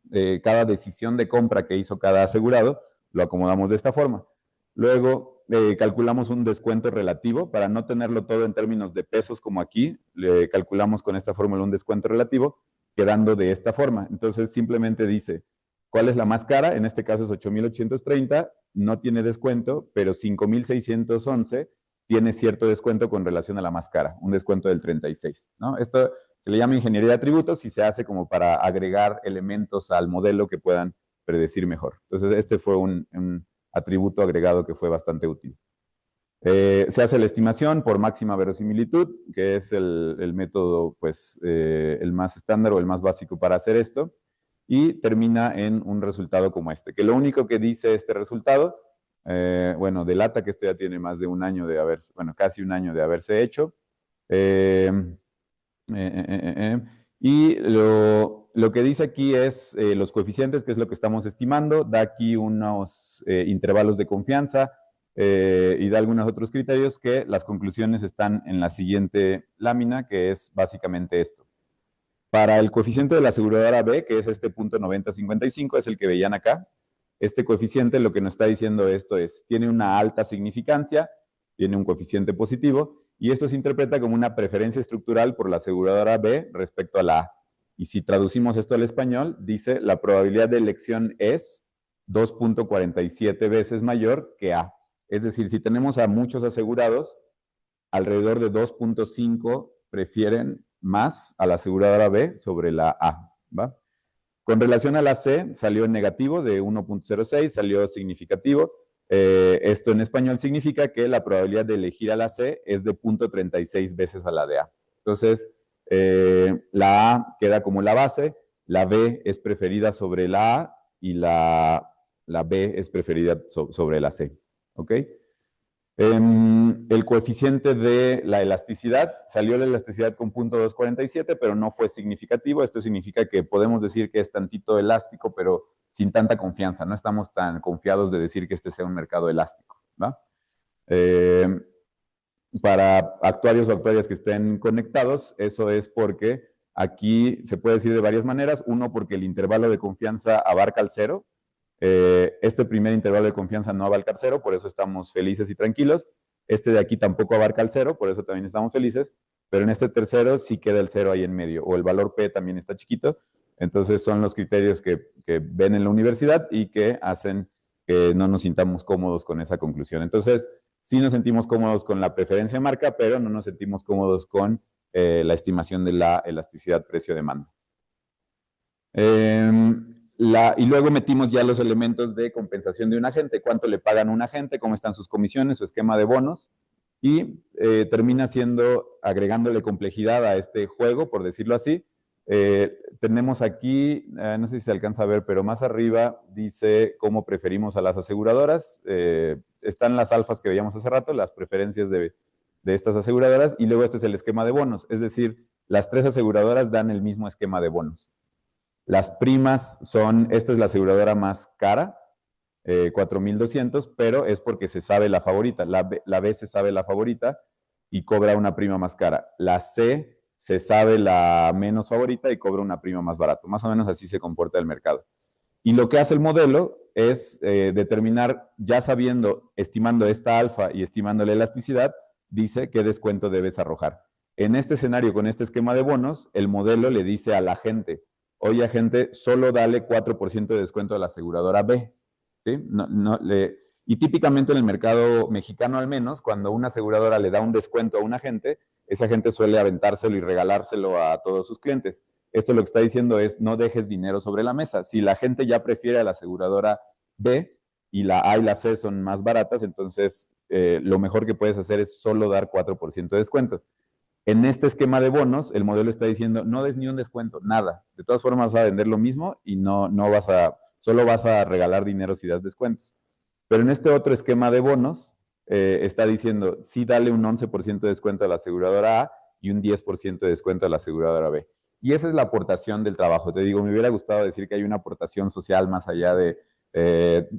cada decisión de compra que hizo cada asegurado, lo acomodamos de esta forma. Luego calculamos un descuento relativo para no tenerlo todo en términos de pesos como aquí, le calculamos con esta fórmula un descuento relativo, quedando de esta forma. Entonces simplemente dice, ¿cuál es la más cara? En este caso es 8,830, no tiene descuento, pero 5,611 tiene cierto descuento con relación a la más cara, un descuento del 36, ¿no? Esto se le llama ingeniería de atributos y se hace como para agregar elementos al modelo que puedan predecir mejor. Entonces este fue un atributo agregado que fue bastante útil. Se hace la estimación por máxima verosimilitud, que es el método pues, el más estándar o el más básico para hacer esto, y termina en un resultado como este, que lo único que dice este resultado, bueno, delata que esto ya tiene más de un año de haberse, bueno, casi un año de haberse hecho, y lo que dice aquí es los coeficientes, que es lo que estamos estimando, da aquí unos intervalos de confianza y da algunos otros criterios que las conclusiones están en la siguiente lámina, que es básicamente esto. Para el coeficiente de la aseguradora B, que es este punto 9055, es el que veían acá, este coeficiente lo que nos está diciendo esto es, tiene una alta significancia, tiene un coeficiente positivo, y esto se interpreta como una preferencia estructural por la aseguradora B respecto a la A. Y si traducimos esto al español, dice la probabilidad de elección es 2,47 veces mayor que A. Es decir, si tenemos a muchos asegurados, alrededor de 2,5 prefieren más a la aseguradora B sobre la A, ¿va? Con relación a la C, salió en negativo de 1,06, salió significativo. Esto en español significa que la probabilidad de elegir a la C es de 0,36 veces a la de A. Entonces, la A queda como la base, la B es preferida sobre la A y la B es preferida sobre la C. ¿Ok? El coeficiente de la elasticidad, salió la elasticidad con 0,247, pero no fue significativo. Esto significa que podemos decir que es tantito elástico, pero sin tanta confianza. No estamos tan confiados de decir que este sea un mercado elástico, ¿va? Para actuarios o actuarias que estén conectados, eso es porque aquí se puede decir de varias maneras. Uno, porque el intervalo de confianza abarca el 0. Este primer intervalo de confianza no abarca el 0, por eso estamos felices y tranquilos. Este de aquí tampoco abarca el 0, por eso también estamos felices. Pero en este tercero sí queda el 0 ahí en medio, o el valor P también está chiquito. Entonces son los criterios que ven en la universidad y que hacen que no nos sintamos cómodos con esa conclusión. Entonces, sí nos sentimos cómodos con la preferencia de marca, pero no nos sentimos cómodos con la estimación de la elasticidad precio-demanda. Y luego metimos ya los elementos de compensación de un agente, cuánto le pagan a un agente, cómo están sus comisiones, su esquema de bonos, y termina siendo, agregándole complejidad a este juego, por decirlo así, tenemos aquí, no sé si se alcanza a ver, pero más arriba dice cómo preferimos a las aseguradoras. Están las alfas que veíamos hace rato, las preferencias de estas aseguradoras, y luego este es el esquema de bonos, es decir, las 3 aseguradoras dan el mismo esquema de bonos. Las primas son, esta es la aseguradora más cara, 4,200, pero es porque se sabe la favorita. La B se sabe la favorita y cobra una prima más cara. La C se sabe la menos favorita y cobra una prima más barato. Más o menos así se comporta el mercado. Y lo que hace el modelo es determinar, ya sabiendo, estimando esta alfa y estimando la elasticidad, dice qué descuento debes arrojar. En este escenario, con este esquema de bonos, el modelo le dice a la gente, oye, agente, solo dale 4% de descuento a la aseguradora B. ¿Sí? Y típicamente en el mercado mexicano al menos, cuando una aseguradora le da un descuento a un agente, ese agente suele aventárselo y regalárselo a todos sus clientes. Esto lo que está diciendo es, no dejes dinero sobre la mesa. Si la gente ya prefiere a la aseguradora B y la A y la C son más baratas, entonces lo mejor que puedes hacer es solo dar 4% de descuento. En este esquema de bonos, el modelo está diciendo, no des ni un descuento, nada. De todas formas vas a vender lo mismo y solo vas a regalar dinero si das descuentos. Pero en este otro esquema de bonos, está diciendo, sí dale un 11% de descuento a la aseguradora A y un 10% de descuento a la aseguradora B. Y esa es la aportación del trabajo. Te digo, me hubiera gustado decir que hay una aportación social más allá de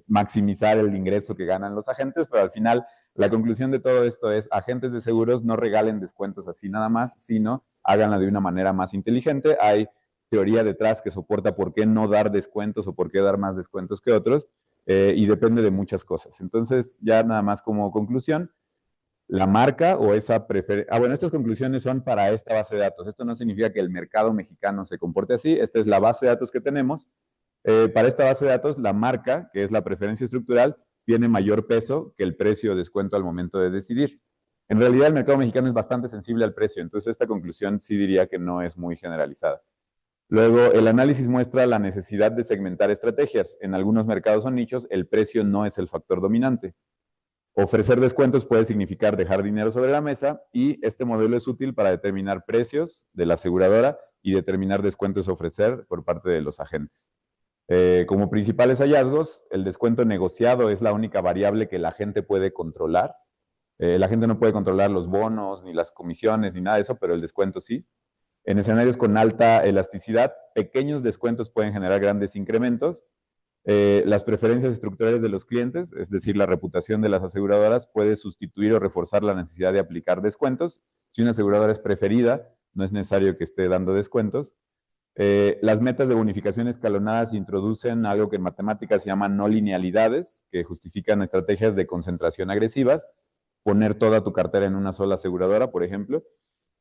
maximizar el ingreso que ganan los agentes, pero al final la conclusión de todo esto es, agentes de seguros no regalen descuentos así nada más, sino háganla de una manera más inteligente. Hay teoría detrás que soporta por qué no dar descuentos o por qué dar más descuentos que otros, y depende de muchas cosas. Entonces, ya nada más como conclusión, la marca o esa preferencia. Bueno, estas conclusiones son para esta base de datos. Esto no significa que el mercado mexicano se comporte así. Esta es la base de datos que tenemos. Para esta base de datos, la marca, que es la preferencia estructural, tiene mayor peso que el precio o descuento al momento de decidir. En realidad, el mercado mexicano es bastante sensible al precio, entonces esta conclusión sí diría que no es muy generalizada. Luego, el análisis muestra la necesidad de segmentar estrategias. En algunos mercados o nichos, el precio no es el factor dominante. Ofrecer descuentos puede significar dejar dinero sobre la mesa y este modelo es útil para determinar precios de la aseguradora y determinar descuentos a ofrecer por parte de los agentes. Como principales hallazgos, el descuento negociado es la única variable que la gente puede controlar. La gente no puede controlar los bonos, ni las comisiones, ni nada de eso, pero el descuento sí. En escenarios con alta elasticidad, pequeños descuentos pueden generar grandes incrementos. Las preferencias estructurales de los clientes, es decir, la reputación de las aseguradoras, puede sustituir o reforzar la necesidad de aplicar descuentos. Si una aseguradora es preferida, no es necesario que esté dando descuentos. Las metas de bonificación escalonadas introducen algo que en matemáticas se llama no linealidades, que justifican estrategias de concentración agresivas, poner toda tu cartera en una sola aseguradora, por ejemplo.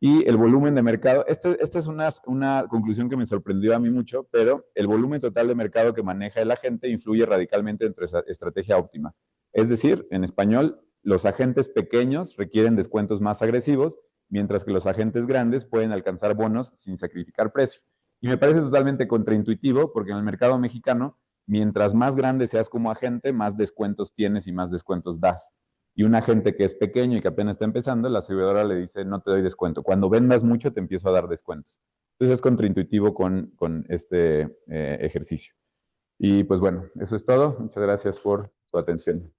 Y el volumen de mercado, esta es una conclusión que me sorprendió a mí mucho, pero el volumen total de mercado que maneja el agente influye radicalmente entre esa estrategia óptima. Es decir, en español, los agentes pequeños requieren descuentos más agresivos, mientras que los agentes grandes pueden alcanzar bonos sin sacrificar precio. Y me parece totalmente contraintuitivo, porque en el mercado mexicano, mientras más grande seas como agente, más descuentos tienes y más descuentos das. Y un agente que es pequeño y que apenas está empezando, la aseguradora le dice, no te doy descuento. Cuando vendas mucho, te empiezo a dar descuentos. Entonces es contraintuitivo con este ejercicio. Y pues bueno, eso es todo. Muchas gracias por su atención.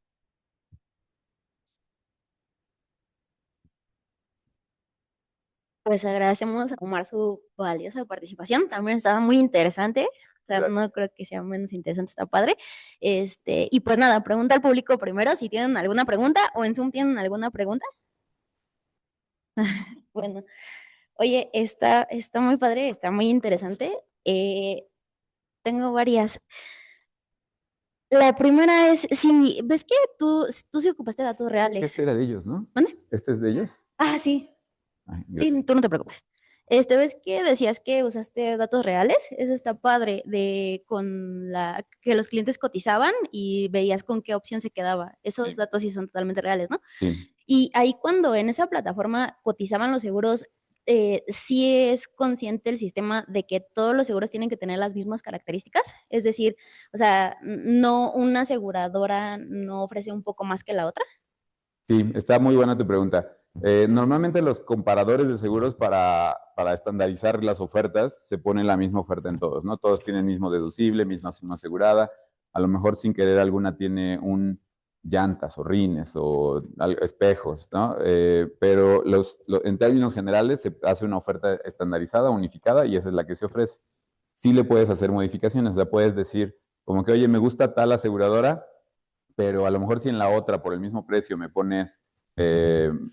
Pues agradecemos a Omar su valiosa participación. También estaba muy interesante. O sea, no creo que sea menos interesante, está padre. Y pues nada, pregunta al público primero si tienen alguna pregunta o en Zoom tienen alguna pregunta. Bueno, oye, está muy padre, está muy interesante. Tengo varias. La primera es, si ves que tú sí ocupaste datos reales. Este era de ellos, ¿no? ¿Dónde? ¿Este es de ellos? Ah, sí. Ay, Sí, tú no te preocupes. ¿Ves que decías que usaste datos reales? Eso está padre, que los clientes cotizaban y veías con qué opción se quedaba. Esos Sí. datos sí son totalmente reales, ¿no? Sí. Y ahí cuando en esa plataforma cotizaban los seguros, sí es consciente el sistema de que todos los seguros tienen que tener las mismas características. Es decir, o sea, no, una aseguradora no ofrece un poco más que la otra. Sí, está muy buena tu pregunta. Normalmente los comparadores de seguros para estandarizar las ofertas se ponen la misma oferta en todos, ¿no? Todos tienen el mismo deducible, misma suma asegurada. A lo mejor sin querer alguna tiene un llantas o rines o espejos, ¿no? Pero en términos generales se hace una oferta estandarizada, unificada, y esa es la que se ofrece. Sí le puedes hacer modificaciones, o sea, puedes decir como que, oye, me gusta tal aseguradora, pero a lo mejor si en la otra por el mismo precio me pones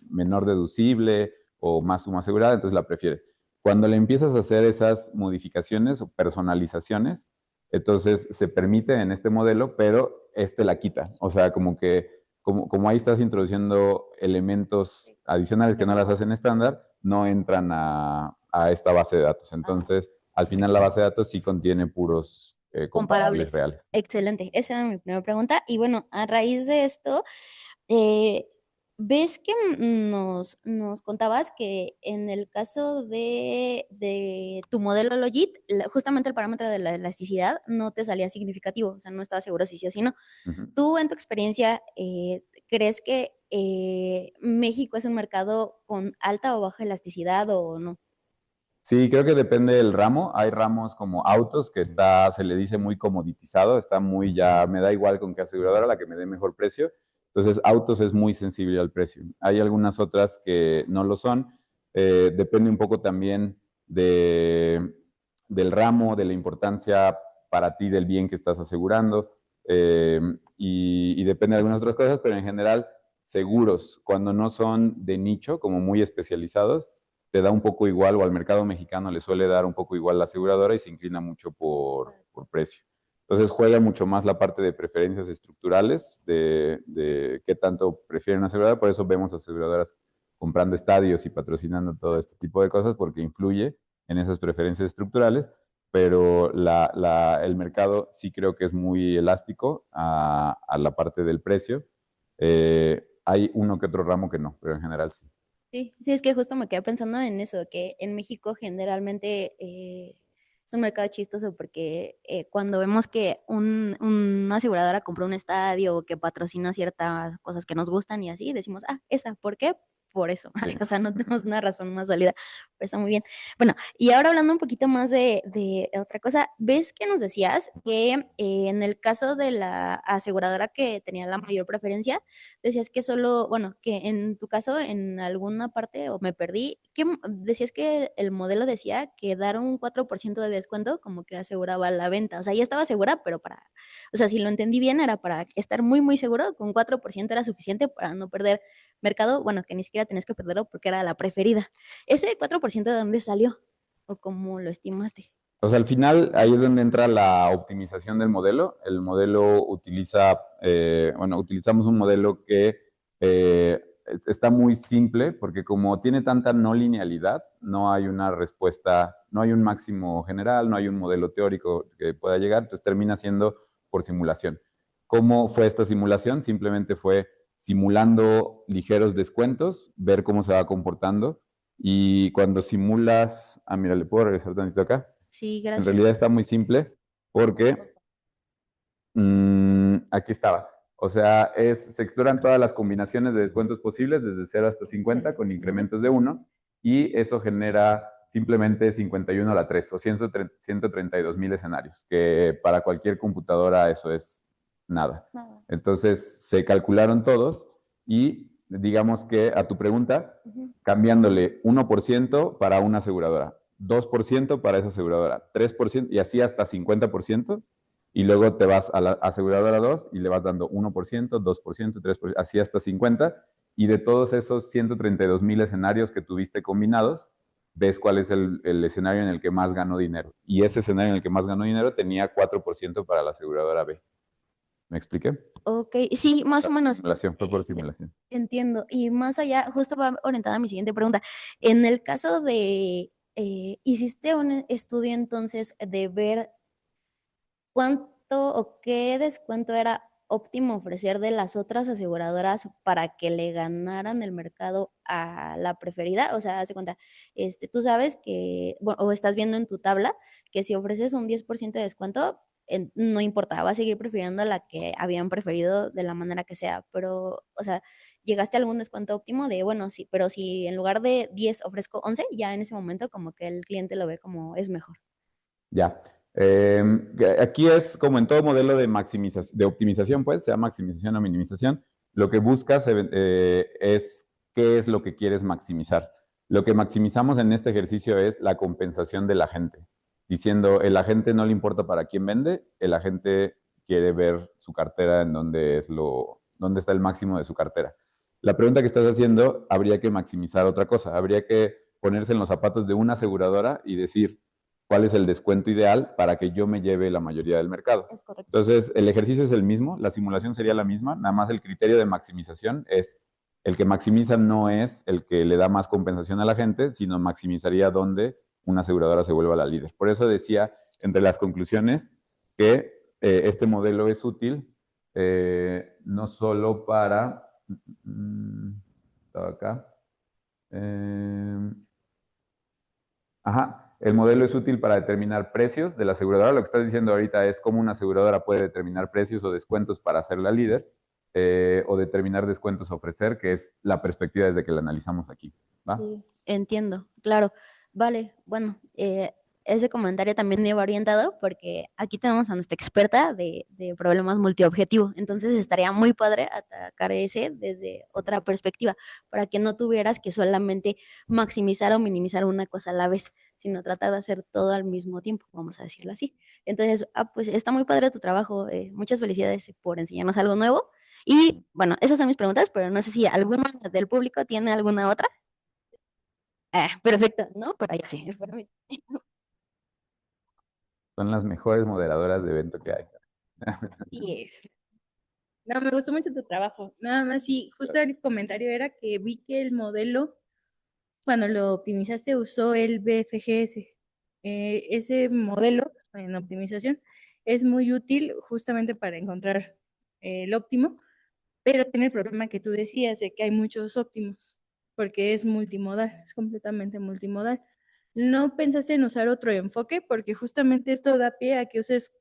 menor deducible o más suma asegurada, entonces la prefieres. Cuando le empiezas a hacer esas modificaciones o personalizaciones, entonces se permite en este modelo, pero este la quita. O sea, como que como ahí estás introduciendo elementos adicionales que no las hacen estándar, no entran a esta base de datos. Entonces, al final la base de datos sí contiene puros comparables Comparables. reales. Excelente. Esa era mi primera pregunta. Y bueno, a raíz de esto, eh, ves que nos contabas que en el caso de tu modelo Logit, justamente el parámetro de la elasticidad no te salía significativo, o sea, no estaba seguro si sí o si no. Ujú. Tú, en tu experiencia, ¿crees que México es un mercado con alta o baja elasticidad o no? Sí, creo que depende del ramo. Hay ramos como autos que se le dice muy comoditizado, está muy ya, me da igual con qué aseguradora, la que me dé mejor precio. Entonces, autos es muy sensible al precio. Hay algunas otras que no lo son. Depende un poco también del ramo, de la importancia para ti del bien que estás asegurando. Y depende de algunas otras cosas, pero en general, seguros, cuando no son de nicho, como muy especializados, te da un poco igual, o al mercado mexicano le suele dar un poco igual la aseguradora y se inclina mucho por precio. Entonces juega mucho más la parte de preferencias estructurales, de qué tanto prefieren una aseguradora. Por eso vemos aseguradoras comprando estadios y patrocinando todo este tipo de cosas, porque influye en esas preferencias estructurales, pero el mercado sí creo que es muy elástico a la parte del precio. Hay uno que otro ramo que no, pero en general sí. Sí, sí, es que justo me quedé pensando en eso, que en México generalmente es un mercado chistoso porque cuando vemos que una aseguradora compró un estadio o que patrocina ciertas cosas que nos gustan y así, decimos, ah, esa, ¿por qué? Por eso. Sí. O sea, no tenemos una razón más sólida, pero está muy bien. Bueno, y ahora hablando un poquito más de otra cosa, ¿ves que nos decías que en el caso de la aseguradora que tenía la mayor preferencia, decías que solo, bueno, que en tu caso, en alguna parte, o me perdí, que decías que el modelo decía que dar un 4% de descuento como que aseguraba la venta? O sea, ya estaba segura, pero o sea, si lo entendí bien, era para estar muy, muy seguro, con 4% era suficiente para no perder mercado, bueno, que ni siquiera tenías que perderlo porque era la preferida. ¿Ese 4% de dónde salió? ¿O cómo lo estimaste? O sea, al final ahí es donde entra la optimización del modelo. El modelo utilizamos un modelo que está muy simple porque como tiene tanta no linealidad, no hay una respuesta, no hay un máximo general, no hay un modelo teórico que pueda llegar, entonces termina siendo por simulación. ¿Cómo fue esta simulación? Simplemente fue simulando ligeros descuentos, ver cómo se va comportando y cuando simulas, mira, le puedo regresar tantito acá. Sí, En gracias. realidad está muy simple porque aquí estaba. O sea, se exploran todas las combinaciones de descuentos posibles desde 0 hasta 50 con incrementos de 1 y eso genera simplemente 51 a la 3 o 132,000 escenarios, que para cualquier computadora eso es nada. Entonces se calcularon todos y digamos que a tu pregunta, cambiándole 1% para una aseguradora, 2% para esa aseguradora, 3% y así hasta 50%, y luego te vas a la aseguradora 2 y le vas dando 1%, 2%, 3%, así hasta 50, y de todos esos 132,000 escenarios que tuviste combinados, ves cuál es el escenario en el que más ganó dinero. Y ese escenario en el que más ganó dinero tenía 4% para la aseguradora B. ¿Me expliqué? Ok, sí, más o menos. Simulación, fue por simulación. Entiendo. Y más allá, justo va orientada a mi siguiente pregunta. En el caso de, ¿hiciste un estudio entonces de ver cuánto o qué descuento era óptimo ofrecer de las otras aseguradoras para que le ganaran el mercado a la preferida? O sea, haz de cuenta, tú sabes que, bueno, o estás viendo en tu tabla que si ofreces un 10% de descuento, no importa, va a seguir prefiriendo la que habían preferido de la manera que sea, pero, o sea, llegaste a algún descuento óptimo de, bueno, sí, pero si en lugar de 10 ofrezco 11, ya en ese momento como que el cliente lo ve como es mejor. Ya. Aquí es como en todo modelo de de optimización, pues, sea maximización o minimización, lo que buscas es qué es lo que quieres maximizar. Lo que maximizamos en este ejercicio es la compensación del agente, diciendo, el agente no le importa para quién vende, el agente quiere ver su cartera en dónde está el máximo de su cartera. La pregunta que estás haciendo, habría que maximizar otra cosa, habría que ponerse en los zapatos de una aseguradora y decir, cuál es el descuento ideal para que yo me lleve la mayoría del mercado. Es correcto. Entonces, el ejercicio es el mismo, la simulación sería la misma, nada más el criterio de maximización es el que maximiza no es el que le da más compensación a la gente, sino maximizaría donde una aseguradora se vuelva la líder. Por eso decía entre las conclusiones que este modelo es útil no solo para... estaba acá. El modelo es útil para determinar precios de la aseguradora. Lo que estás diciendo ahorita es cómo una aseguradora puede determinar precios o descuentos para ser la líder o determinar descuentos a ofrecer, que es la perspectiva desde que la analizamos aquí. ¿Va? Sí, entiendo, claro. Vale, bueno, ese comentario también me iba orientado porque aquí tenemos a nuestra experta de problemas multiobjetivo, entonces estaría muy padre atacar ese desde otra perspectiva, para que no tuvieras que solamente maximizar o minimizar una cosa a la vez, sino tratar de hacer todo al mismo tiempo, vamos a decirlo así. Entonces, pues está muy padre tu trabajo, muchas felicidades por enseñarnos algo nuevo. Y bueno, esas son mis preguntas, pero no sé si alguno del público tiene alguna otra. Perfecto, ¿no? Pero ya sí. Son las mejores moderadoras de evento que hay. Yes. No, me gustó mucho tu trabajo. Nada más, sí, justo el comentario era que vi que el modelo, cuando lo optimizaste, usó el BFGS. Ese modelo en optimización es muy útil justamente para encontrar el óptimo, pero tiene el problema que tú decías de que hay muchos óptimos, porque es multimodal, es completamente multimodal. ¿No pensaste en usar otro enfoque? Porque justamente esto da pie a que uses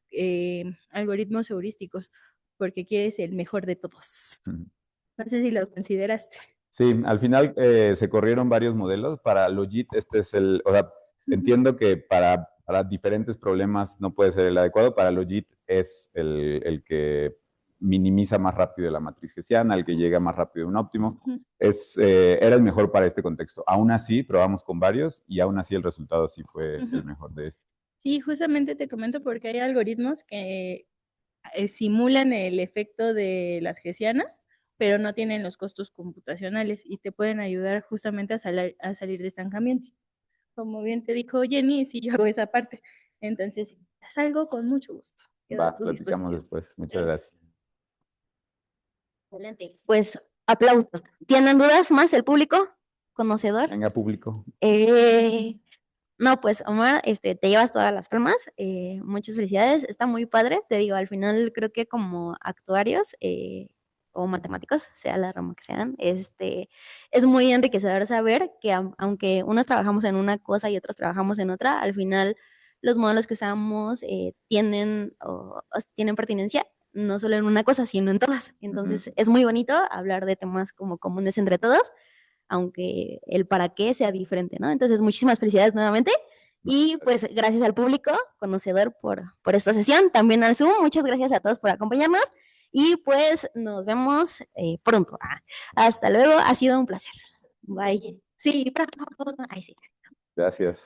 algoritmos heurísticos, porque quieres el mejor de todos. No sé si lo consideraste. Sí, al final se corrieron varios modelos. Para Logit, o sea, entiendo que para diferentes problemas no puede ser el adecuado. Para Logit es el que minimiza más rápido la matriz hessiana, el que llega más rápido a un óptimo. Era el mejor para este contexto. Aún así, probamos con varios y aún así el resultado sí fue el mejor de este. Sí, justamente te comento porque hay algoritmos que simulan el efecto de las hessianas, pero no tienen los costos computacionales y te pueden ayudar justamente a salir de estancamiento. Como bien te dijo Jenny, sí, yo hago esa parte. Entonces, si das algo con mucho gusto. Quedo a Va, tu platicamos disposición. después. Muchas gracias. Excelente. Pues aplausos. ¿Tienen dudas más el público conocedor? Venga, público. No, pues Omar, te llevas todas las palmas. Muchas felicidades. Está muy padre. Te digo, al final creo que como actuarios o matemáticos, sea la rama que sean, es muy enriquecedor saber que aunque unos trabajamos en una cosa y otros trabajamos en otra, al final los modelos que usamos tienen pertinencia no solo en una cosa, sino en todas. Entonces, es muy bonito hablar de temas como comunes entre todos, aunque el para qué sea diferente, ¿no? Entonces, muchísimas felicidades nuevamente. Y pues gracias al público conocedor por esta sesión, también al Zoom, muchas gracias a todos por acompañarnos y pues nos vemos pronto. Hasta luego, ha sido un placer. Bye. Sí, bravo. Ay, sí. Gracias.